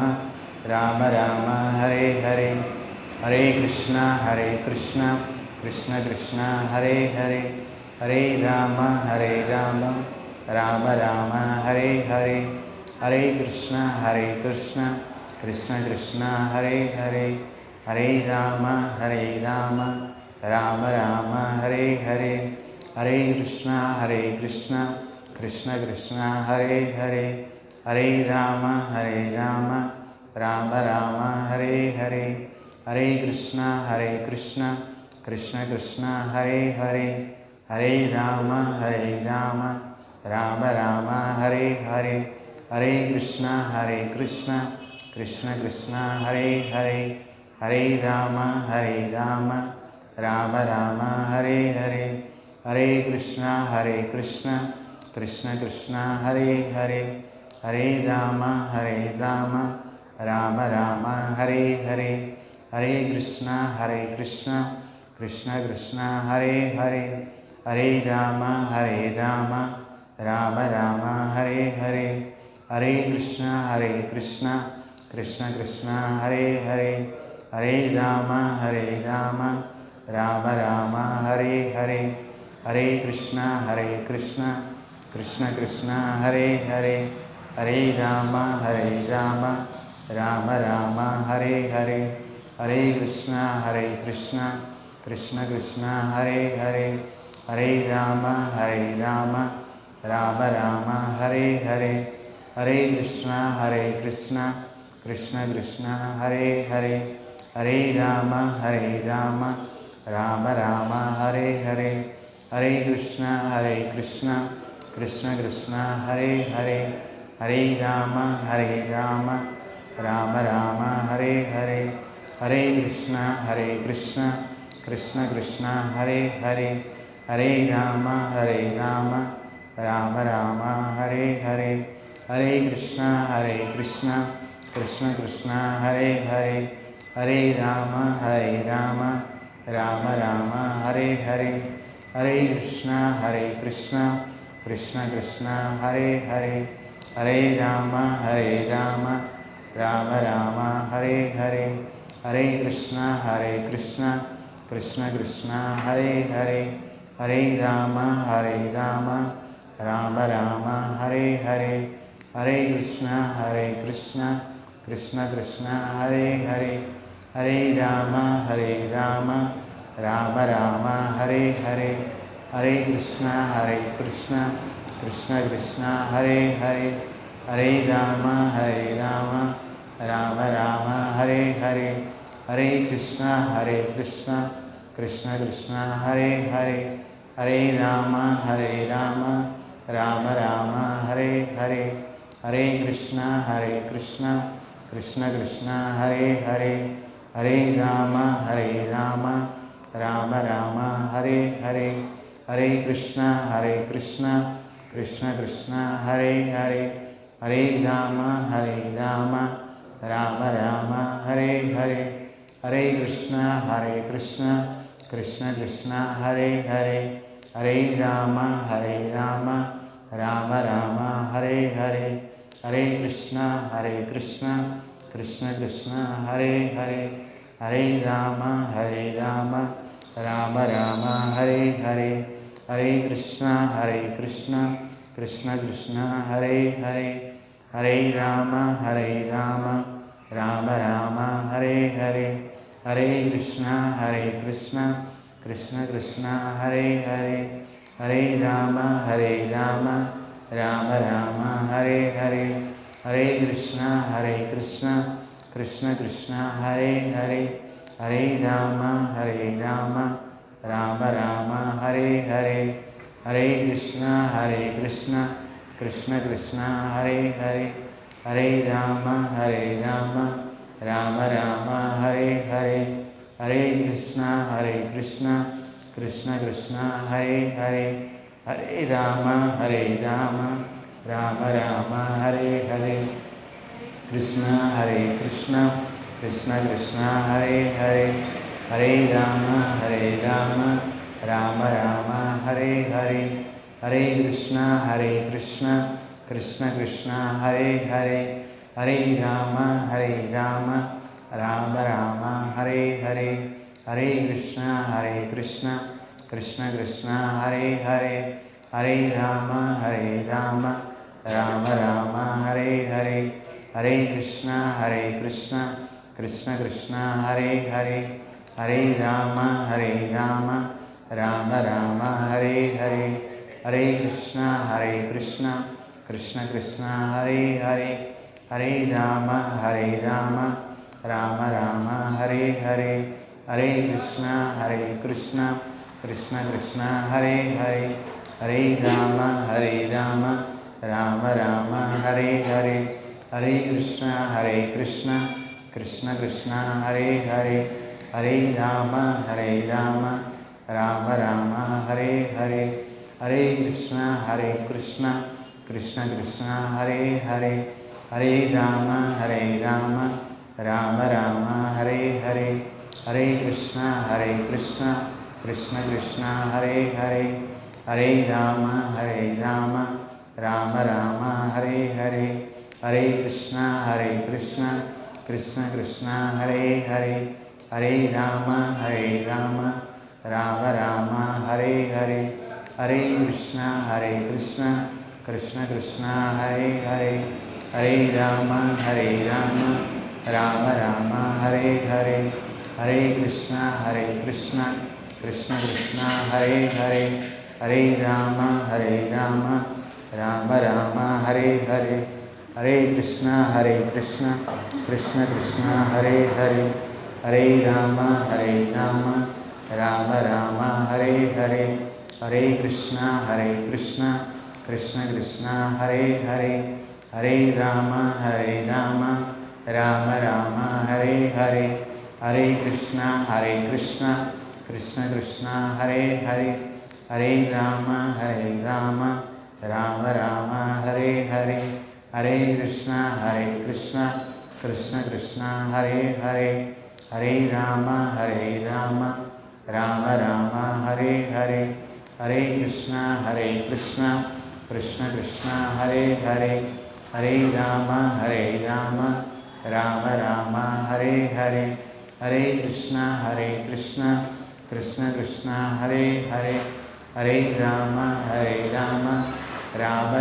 राम राम हरे हरे हरे कृष्ण कृष्ण कृष्ण हरे हरे हरे राम राम राम हरे हरे हरे कृष्ण कृष्ण कृष्ण हरे हरे हरे राम राम राम हरे हरे हरे कृष्ण कृष्ण कृष्ण हरे हरे हरे राम राम राम हरे हरे हरे कृष्ण कृष्ण कृष्ण हरे हरे हरे राम राम राम हरे हरे हरे कृष्ण कृष्ण कृष्ण हरे हरे हरे राम राम राम हरे हरे हरे कृष्ण कृष्ण कृष्ण हरे हरे हरे राम राम राम हरे हरे हरे कृष्ण कृष्ण कृष्ण हरे हरे हरे राम राम राम हरे हरे हरे कृष्ण कृष्ण कृष्ण हरे हरे हरे राम राम राम हरे हरे हरे कृष्ण कृष्ण कृष्ण हरे हरे हरे राम राम राम हरे हरे हरे कृष्ण कृष्ण कृष्ण हरे हरे हरे राम राम राम हरे हरे हरे कृष्ण कृष्ण कृष्ण हरे हरे हरे राम राम राम हरे हरे हरे कृष्ण कृष्ण कृष्ण हरे हरे हरे राम राम राम हरे हरे हरे कृष्ण कृष्ण कृष्ण हरे हरे हरे राम राम राम हरे हरे हरे कृष्ण कृष्ण कृष्ण हरे हरे हरे राम राम राम हरे हरे हरे कृष्ण कृष्ण कृष्ण हरे हरे हरे राम राम राम हरे हरे हरे कृष्ण कृष्ण कृष्ण हरे हरे हरे राम राम राम हरे हरे हरे कृष्ण कृष्ण कृष्ण हरे हरे हरे राम राम राम हरे हरे हरे कृष्ण कृष्ण कृष्ण हरे हरे हरे राम राम राम हरे हरे हरे कृष्ण कृष्ण कृष्ण हरे हरे हरे राम राम राम हरे हरे हरे कृष्ण कृष्ण कृष्ण हरे हरे हरे राम राम राम हरे हरे हरे कृष्ण कृष्ण कृष्ण हरे हरे हरे राम राम राम हरे हरे हरे कृष्ण कृष्ण कृष्ण हरे हरे हरे राम राम राम हरे हरे हरे कृष्ण कृष्ण कृष्ण हरे हरे हरे राम राम राम हरे हरे हरे कृष्ण कृष्ण कृष्ण हरे हरे हरे राम राम राम हरे हरे हरे कृष्ण కృష్ణ కృష్ణ హరే హరే హరే రామ రామ రామ హరే హరే హరే కృష్ణ కృష్ణ కృష్ణ హరే హరే హరే రామ రామ రామ హరే హరే హరే కృష్ణ కృష్ణ కృష్ణ హరే హరే హరే రామ రామ రామ హరే హరే హరే కృష్ణ కృష్ణ కృష్ణ హరే హరే హరే రామ రామ రామ హరే హరే కృష్ణ కృష్ణ కృష్ణ హరే హరే హరే రామ రామ రామ హరే హరే హరే కృష్ణ కృష్ణ కృష్ణ హరే హరే హరే రామ రామ రామ హరే హరే హరే కృష్ణ కృష్ణ కృష్ణ హరే హరే హరే రామ రామ రామ హరే హరే హరే కృష్ణ కృష్ణ కృష్ణ హరే హరే హరే రామ రామ రామ హరే హరే హరే కృష్ణ కృష్ణ కృష్ణ హరే హరే హరే రామ రామ రామ హరే హరే హరే కృష్ణ కృష్ణ కృష్ణ హరే హరే హరే రామ రామ రామ హరే హరే హరే కృష్ణ కృష్ణ కృష్ణ హరే హరే హరే రామ రామ రామ హరే హరే హరే కృష్ణ కృష్ణ కృష్ణ హరే హరే హరే రామ రామ రామ హరే హరే హరే కృష్ణ కృష్ణ కృష్ణ హరే హరే హరే రామ రామ రామ హరే హరే హరే కృష్ణ కృష్ణ కృష్ణ హరే హరే హరే రామ రామ రామ హరే హరే హరే కృష్ణ కృష్ణ కృష్ణ హరే హరే హరే రామ రామ రామ హరే హరే హరే కృష్ణ కృష్ణ కృష్ణ హరే హరే హరే రామ రామ రామ హరే హరే హరే కృష్ణ కృష్ణ కృష్ణ హరే హరే హరే రామ రామ రామ హరే హరే హరే కృష్ణ కృష్ణ కృష్ణ హరే హరే హరే రామ రామ రామ హరే హరే హరే కృష్ణ కృష్ణ కృష్ణ హరే హరే హరే రామ రామ రామ హరే హరే హరే కృష్ణ కృష్ణ కృష్ణ హరే హరే హరే రామ రామ రామ హరే హరే హరే కృష్ణ కృష్ణ కృష్ణ హరే హరే హరే రామ రామ రామ హరే హరే హరే కృష్ణ కృష్ణ కృష్ణ హరే హరే హరే రామ రామ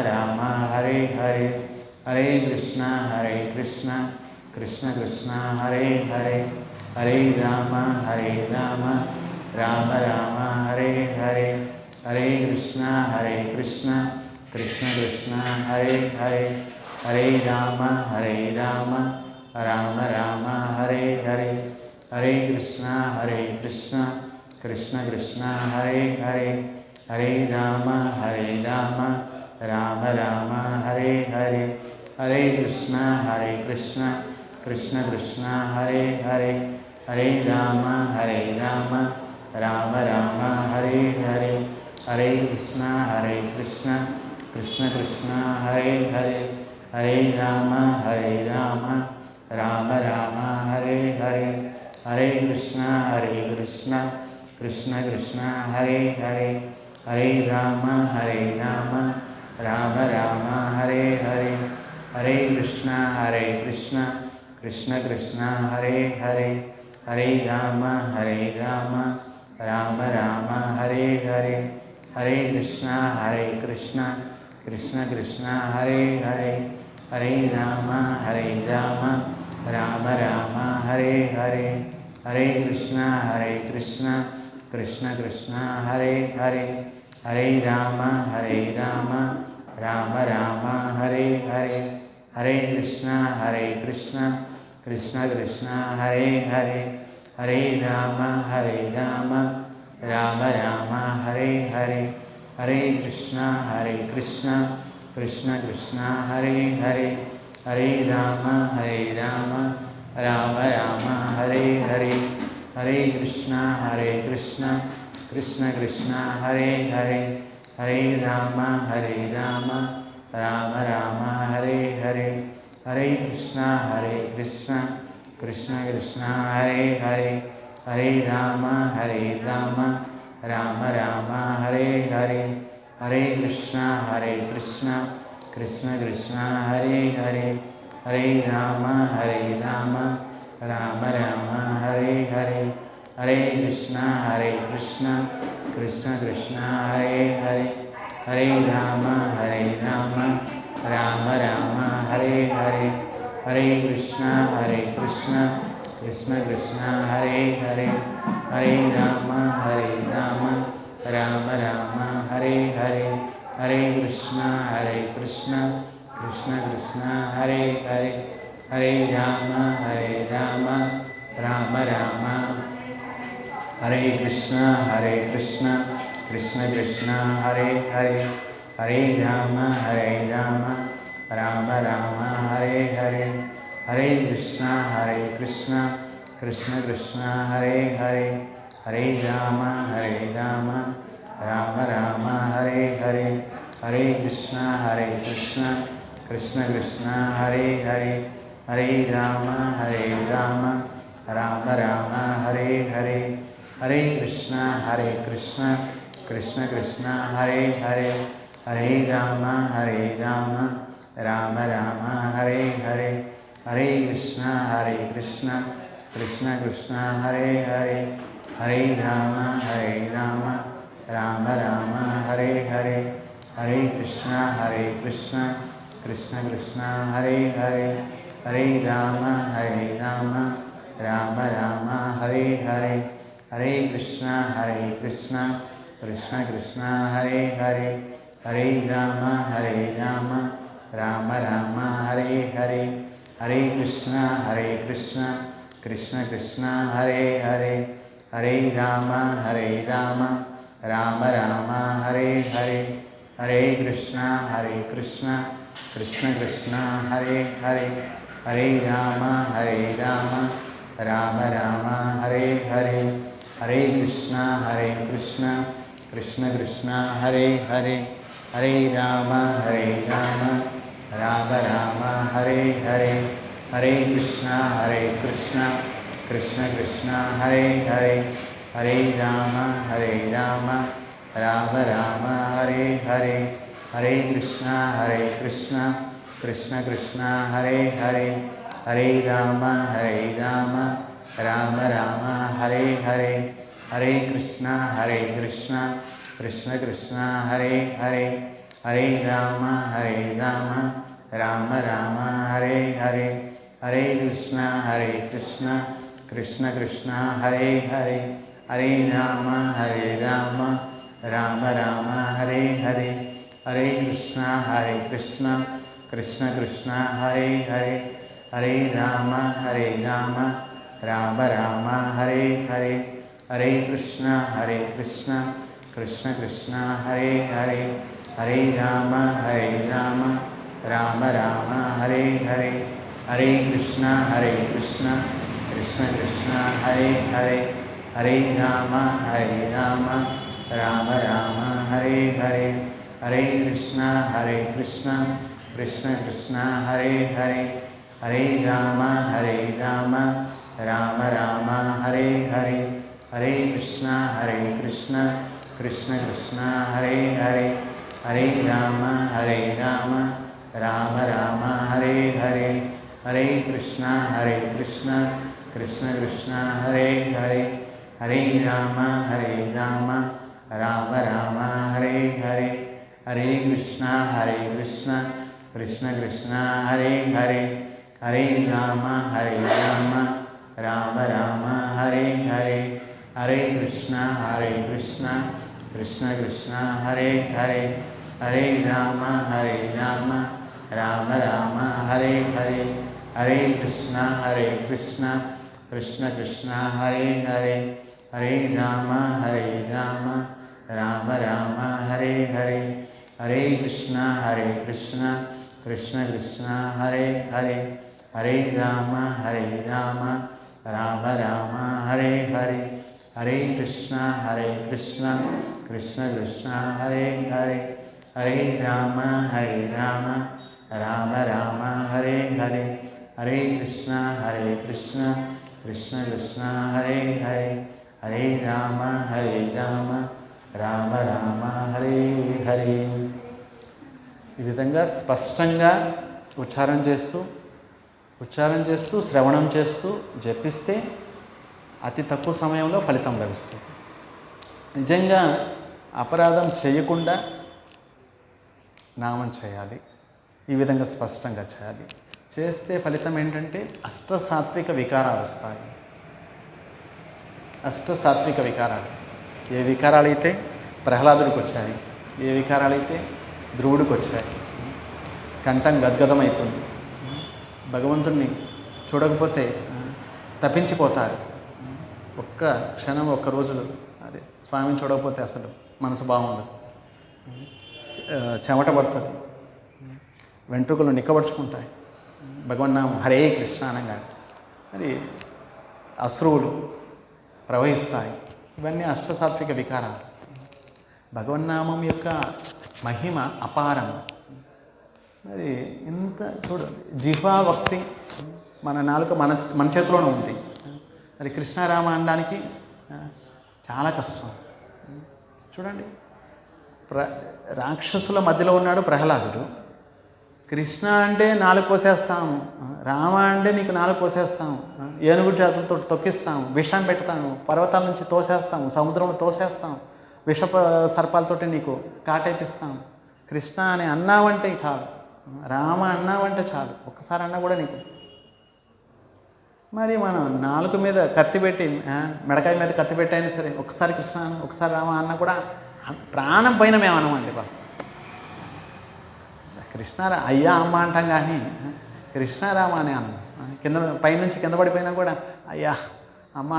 రామ హరే హరే హరే కృష్ణ కృష్ణ కృష్ణ హరే హరే హరే రామ రామ రామ హరే హరే హరే కృష్ణ కృష్ణ కృష్ణ హరే హరే హరే రామ రామ రామ హరే హరే హరే కృష్ణ కృష్ణ హరే హరే హరే రామ రామ రామ హరే హరే హరే కృష్ణ కృష్ణ హరే హరే హరే రామ రామ రామ హరే హరే హరే కృష్ణ కృష్ణ హరే హరే హరే రామ రామ రామ హరే హరే హరే కృష్ణ కృష్ణ హరే హరే హరే రామ రామ రామ హరే హరే హరే కృష్ణ కృష్ణ హరే హరే హరే రామ రామ రామ హరే హరే హరే కృష్ణ కృష్ణ హరే హరే హరే రామ రామ రామ హరే హరే హరే కృష్ణ కృష్ణ కృష్ణ హరే హరే హరే రామ రామ రామ హరే హరే హరే కృష్ణ కృష్ణ కృష్ణ హరే హరే హరే రామ రామ రామ హరే హరే హరే కృష్ణ కృష్ణ కృష్ణ హరే హరే హరే రామ రామ రామ హరే హరే హరే కృష్ణ కృష్ణ కృష్ణ హరే హరే హరే రామ రామ రామ హరే హరే హరే కృష్ణ కృష్ణ కృష్ణ హరే హరే హరే రామ రామ రామ హరే హరే హరే కృష్ణ కృష్ణ కృష్ణ హరే హరే హరే రామ రామ రామ హరే హరే హరే కృష్ణ కృష్ణ కృష్ణ హరే హరే హరే రామ రామ రామ హరే హరే హరే కృష్ణ కృష్ణ కృష్ణ హరే హరే హరే రామ రామ రామ హరే హరే హరే కృష్ణ కృష్ణ కృష్ణ హరే హరే హరే రామ రామ రామ హరే కృష్ణ కృష్ణ హరే హరే హరే రామ రామ రామ హరే హరే హరే కృష్ణ కృష్ణ హరే హరే హరే రామ రామ రామ హరే హరే హరే కృష్ణ కృష్ణ హరే హరే హరే రామ రామ రామ హరే హరే హరే కృష్ణ కృష్ణ హరే హరే హరే రామ రామ రామ హరే హరే హరే కృష్ణ కృష్ణ హరే హరే హరే రామ రామ రామ హరే హరే హరే కృష్ణ కృష్ణ హరే హరే హరే రామ రామ రామ హరే హరే హరే కృష్ణ కృష్ణ హరే హరే హరే రామ రామ హరే హరే హరే కృష్ణ కృష్ణ హరే హరే హరే రామ రామ హరే హరే హరే కృష్ణ కృష్ణ హరే హరే హరే రామ రామ హరే హరే హరే కృష్ణ కృష్ణ హరే హరే హరే రామ రామ హరే హరే హరే కృష్ణ కృష్ణ హరే హరే హరే రామ రామ హరే హరే హరే కృష్ణ కృష్ణ హరే హరే హరే రామ రామ హరే హరే హరే కృష్ణ కృష్ణ హరే హరే హరే రామ రామ హరే హరే హరే కృష్ణ కృష్ణ హరే హరే హరే రామ రామ హరే హరే హరే కృష్ణ కృష్ణ హరే హరే హరే రామ రామ హరే హరే హరే కృష్ణ కృష్ణ హరే హరే హరే రామ రామ హరే హరే హరే కృష్ణ కృష్ణ హరే హరే హరే రామ రామ హరే హరే హరే కృష్ణ కృష్ణ హరే హరే హరే రామ రామ హరే హరే హరే కృష్ణ కృష్ణ హరే హరే హరే రామ రామ హరే హరే హరే కృష్ణ కృష్ణ హరే హరే హరే రామ రామ హరే హరే హరే కృష్ణ కృష్ణ హరే హరే హరే రామ రామ హరే హరే హరే హరే కృష్ణ కృష్ణ కృష్ణ హరే హరే హరే రామ రామ రామ హరే హరే హరే కృష్ణ కృష్ణ కృష్ణ హరే హరే హరే రామ రామ రామ హరే హరే హరే కృష్ణ కృష్ణ కృష్ణ హరే హరే హరే రామ రామ రామ హరే హరే హరే కృష్ణ కృష్ణ కృష్ణ హరే హరే హరే రామ రామ రామ హరే హరే హరే కృష్ణ కృష్ణ కృష్ణ హరే హరే హరే రామ రామ రామ హరే హరే. ఈ విధంగా స్పష్టంగా ఉచ్చారణ చేస్తూ శ్రవణం చేస్తూ జపిస్తే అతి తక్కువ సమయంలో ఫలితం లభిస్తుంది. నిజంగా అపరాధం చేయకుండా నామం చేయాలి. ఈ విధంగా స్పష్టంగా చేయాలి. చేస్తే ఫలితం ఏంటంటే అష్టసాత్విక వికారాలు వస్తాయి. అష్టసాత్విక వికారాలు, ఏ వికారాలైతే ప్రహ్లాదుడికి వచ్చాయి, ఏ వికారాలైతే ధ్రువుడికి వచ్చాయి, కంఠం గద్గదమవుతుంది, భగవంతుణ్ణి చూడకపోతే తప్పించిపోతారు, ఒక్క క్షణం ఒక్క రోజులు అదే స్వామిని చూడకపోతే అసలు మనసు బాగుండదు, చెమట పడుతుంది, వెంట్రుకలు నిక్కబడుచుకుంటాయి, భగవన్నామం హరే కృష్ణ అనగా మరి అశ్రువులు ప్రవహిస్తాయి. ఇవన్నీ అష్టసాత్విక వికారాలు. భగవన్నామం యొక్క మహిమ అపారం. మరి ఇంత చూడండి, జిహ్వా భక్తి మన నాలుక మన చేతిలోనే ఉంది. మరి కృష్ణారామ అనడానికి చాలా కష్టం. చూడండి, రాక్షసుల మధ్యలో ఉన్నాడు ప్రహ్లాదుడు. కృష్ణ అంటే నాలుగు కోసేస్తాము, రామ అంటే నీకు నాలుగు కోసేస్తాము, ఏనుగు చేతులతో తొక్కిస్తాము, విషం పెడతాము, పర్వతాల నుంచి తోసేస్తాము, సముద్రంలో తోసేస్తాము, విష సర్పాలతోటి నీకు కాటేపిస్తాము. కృష్ణ అని అన్నావంటే చాలు, రామ అన్నావంటే చాలు, ఒక్కసారి అన్నా కూడా నీకు. మరి మనం నాలుగు మీద కత్తి పెట్టి, మెడకాయ మీద కత్తి పెట్టైనా సరే ఒక్కసారి కృష్ణ ఒకసారి రామ అన్నా కూడా ప్రాణం పైన మేము అనమండి. బాబు కృష్ణ అయ్యా అమ్మ అంటాం కానీ కృష్ణారామ అని అన్నాం. పైనుంచి కింద పడిపోయినా కూడా అయ్యా అమ్మ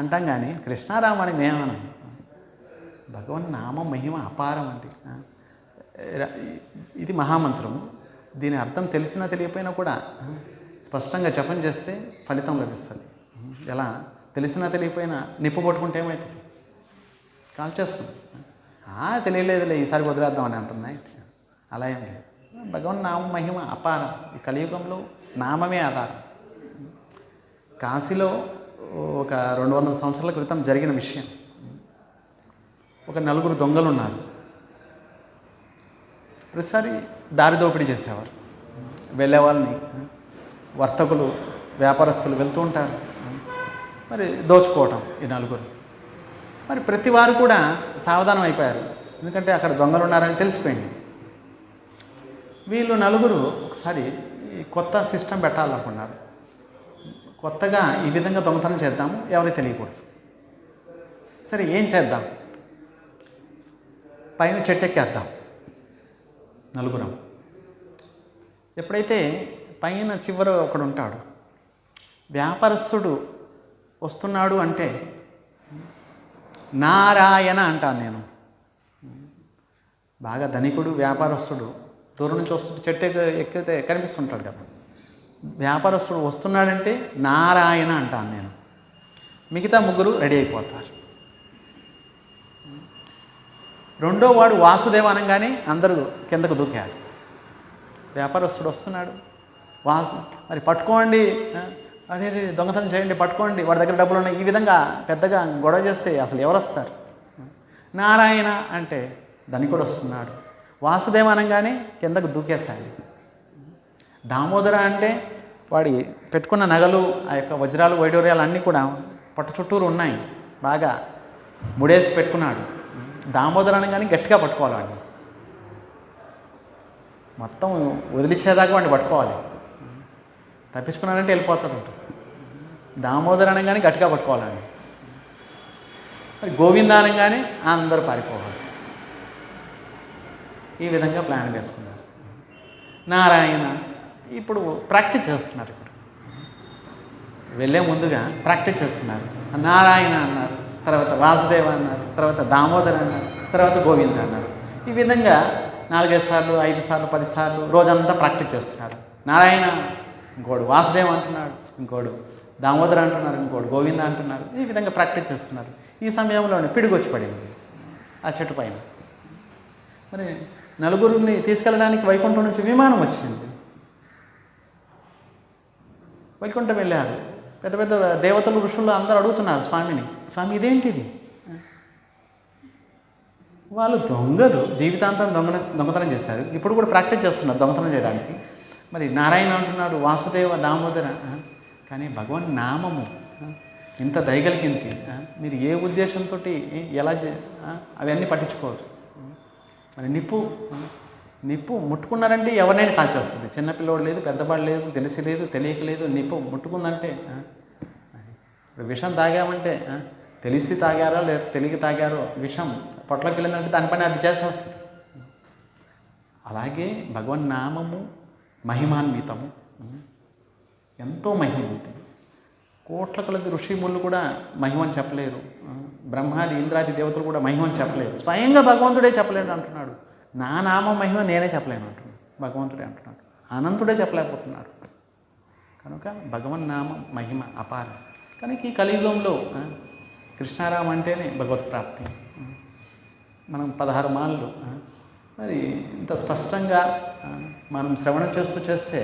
అంటాం కానీ కృష్ణారామ అని మేమనం. భగవన్ నామం మహిమ అపారం అండి. ఇది మహామంత్రం. దీని అర్థం తెలిసినా తెలియకపోయినా కూడా స్పష్టంగా జపం చేస్తే ఫలితం లభిస్తుంది. ఎలా తెలిసినా తెలియకపోయినా నిప్పు పట్టుకుంటే ఏమవుతుంది? కాల్చేస్తుంది. తెలియలేదులే ఈసారి వదిలేద్దామని అంటున్నాయి. అలా ఏం లేదు. భగవన్ నామ మహిమ అపారం. ఈ కలియుగంలో నామమే ఆధారం. కాశీలో ఒక 200 సంవత్సరాల క్రితం జరిగిన విషయం. ఒక 4 దొంగలు ఉన్నారు. ప్రతిసారి దారి దోపిడీ చేసేవారు. వెళ్ళే వాళ్ళని వర్తకులు వ్యాపారస్తులు వెళ్తూ ఉంటారు, మరి దోచుకోవటం ఈ 4. మరి ప్రతి వారు కూడా సావధానం అయిపోయారు, ఎందుకంటే అక్కడ దొంగలు ఉన్నారని తెలిసిపోయింది. వీళ్ళు 4 ఒకసారి కొత్త సిస్టమ్ పెట్టాలనుకున్నారు. కొత్తగా ఈ విధంగా దొంగతనం చేద్దాము, ఎవరికి తెలియకూడదు. సరే ఏం చేద్దాం? పైన చెట్టెక్కేద్దాం 4. ఎప్పుడైతే పైన చివర ఒకడు ఉంటాడు, వ్యాపారస్తుడు వస్తున్నాడు అంటే నారాయణ అంటాను నేను. బాగా ధనికుడు వ్యాపారస్తుడు దూరం నుంచి వస్తుంటే చెట్టు ఎక్కితే కనిపిస్తుంటాడు కదా. వ్యాపారస్తుడు వస్తున్నాడంటే నారాయణ అంటాను నేను. మిగతా 3 రెడీ అయిపోతారు. 2వ వాడు వాసుదేవ అనగానే అందరూ కిందకు దూకారు. వ్యాపారస్తుడు వస్తున్నాడు, మరి పట్టుకోండి, అరే దొంగతనం చేయండి, పట్టుకోండి, వాడి దగ్గర డబ్బులు ఉన్నాయి. ఈ విధంగా పెద్దగా గొడవ చేస్తే అసలు ఎవరు వస్తారు? నారాయణ అంటే ధనికుడు వస్తున్నాడు. వాసుదేవ అనగానే కిందకు దూకేశాడు. దామోదర అంటే వాడి పెట్టుకున్న నగలు, ఆ యొక్క వజ్రాలు వైడూర్యాలు అన్నీ కూడా పట్టు చుట్టూరు ఉన్నాయి, బాగా ముడేసి పెట్టుకున్నాడు. దామోదర అనగానే గట్టిగా పట్టుకోవాలి వాడిని, మొత్తం వదిలిచ్చేదాకా వాడిని పట్టుకోవాలి. తప్పించుకున్నాడంటే వెళ్ళిపోతాడు. దామోదర అనగానే గట్టిగా పట్టుకోవాలండి. మరి గోవిందానంగానే అందరూ పారిపోవాలి. ఈ విధంగా ప్లాన్ వేసుకున్నారు. నారాయణ ఇప్పుడు ప్రాక్టీస్ చేస్తున్నారు. ఇప్పుడు వెళ్ళే ముందుగా ప్రాక్టీస్ చేస్తున్నారు. నారాయణ అన్నారు, తర్వాత వాసుదేవ అన్నారు, తర్వాత దామోదర్ అన్నారు, తర్వాత గోవింద అన్నారు. ఈ విధంగా 4-5 సార్లు, 5 సార్లు, 10 సార్లు రోజంతా ప్రాక్టీస్ చేస్తున్నారు. నారాయణ ఇంకోడు వాసుదేవ అంటున్నాడు, ఇంకోడు దామోదర్ అంటున్నారు, ఇంకోడు గోవింద అంటున్నారు. ఈ విధంగా ప్రాక్టీస్ చేస్తున్నారు. ఈ సమయంలోనే పిడుగొచ్చి పడింది ఆ చెట్టు పైన. మరి నలుగురిని తీసుకెళ్ళడానికి వైకుంఠం నుంచి విమానం వచ్చింది. వైకుంఠం వెళ్ళారు. పెద్ద పెద్ద దేవతలు, ఋషులు అందరూ అడుగుతున్నారు స్వామిని, స్వామి ఇదేంటిది? వాళ్ళు దొంగలు, జీవితాంతం దొంగతనం చేశారు. ఇప్పుడు కూడా ప్రాక్టీస్ చేస్తున్నారు దొంగతనం చేయడానికి. మరి నారాయణ అంటున్నాడు, వాసుదేవ, దామోదర. కానీ భగవన్ నామము ఇంత దయగలిగింది. మీరు ఏ ఉద్దేశంతో ఎలా అవన్నీ పట్టించుకోవచ్చు. మరి నిప్పు ముట్టుకున్నారంటే ఎవరినైనా కాల్చేస్తుంది. చిన్నపిల్లోడు లేదు, పెద్దవాడు లేదు, తెలిసి లేదు, తెలియక లేదు. నిప్పు ముట్టుకుందంటే ఇప్పుడు విషం తాగామంటే తెలిసి తాగారో లేదా తెలియక తాగారో, విషం పొట్లోకి వెళ్ళిందంటే దాని పని అది చేసేస్తుంది. అలాగే భగవన్ నామము మహిమాన్వితము, ఎంతో మహిమంతి. కోట్ల కొలది ఋషిములు కూడా మహిమని చెప్పలేరు. బ్రహ్మాది ఇంద్రాది దేవతలు కూడా మహిమని చెప్పలేరు. స్వయంగా భగవంతుడే చెప్పలేడు అంటున్నాడు. నా నామ మహిమ నేనే చెప్పలేను అంటున్నాడు. భగవంతుడే అంటున్నాడు. అనంతుడే చెప్పలేకపోతున్నాడు. కనుక భగవన్ నామం మహిమ అపారం. కనుక ఈ కలియుగంలో కృష్ణారామ అంటేనే భగవత్ ప్రాప్తి. మనం 16 మాలలు మరి ఇంత స్పష్టంగా మనం శ్రవణం చేస్తే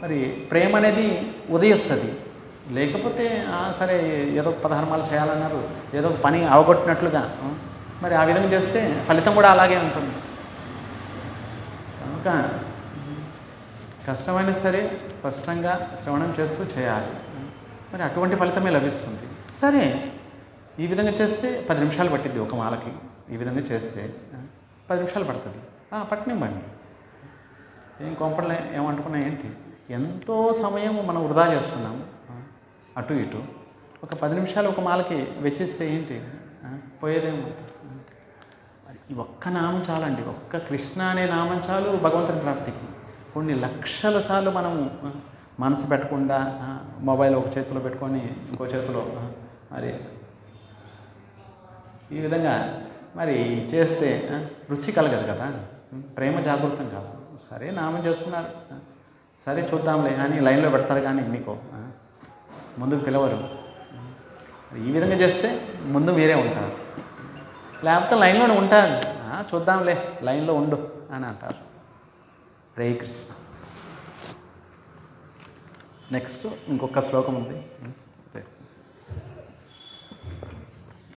మరి ప్రేమ అనేది ఉదయిస్తుంది. లేకపోతే సరే ఏదో 16 మాలలు చేయాలన్నారు, ఏదో పని అవగొట్టినట్లుగా మరి ఆ విధంగా చేస్తే ఫలితం కూడా అలాగే ఉంటుంది. కనుక కష్టమైనా సరే స్పష్టంగా శ్రవణం చేస్తూ చేయాలి. మరి అటువంటి ఫలితమే లభిస్తుంది. సరే ఈ విధంగా చేస్తే 10 నిమిషాలు పట్టిద్ది ఒక మాలకి. ఈ విధంగా చేస్తే 10 నిమిషాలు పడుతుంది. పట్టనివ్వండి, ఏం కొంపడలే, ఏమంటుకున్నా ఏంటి, ఎంతో సమయం మనం వృధా చేస్తున్నాము అటు ఇటు. ఒక 10 నిమిషాలు ఒక మాలకి వెచ్చిస్తే ఏంటి పోయేదేమో. ఈ ఒక్క నామం చాలండి, ఒక్క కృష్ణ అనే నామం చాలు భగవంతుని ప్రాప్తికి. కొన్ని లక్షల సార్లు మనము మనసు పెట్టకుండా మొబైల్ ఒక చేతిలో పెట్టుకొని ఇంకో చేతిలో మరి ఈ విధంగా మరి చేస్తే రుచి కలగదు కదా, ప్రేమ జాగృతం కాదు. సరే నామం చేస్తున్నారు, సరే చూద్దాంలే అని లైన్లో పెడతారు, కానీ మీకు ముందుకు పిలవరు. ఈ విధంగా చేస్తే ముందు మీరే ఉంటారు, లేకపోతే లైన్లోనే ఉంటారు. చూద్దాంలే లైన్లో ఉండు అని అంటారు. హరే కృష్ణ. నెక్స్ట్ ఇంకొక శ్లోకం ఉంది.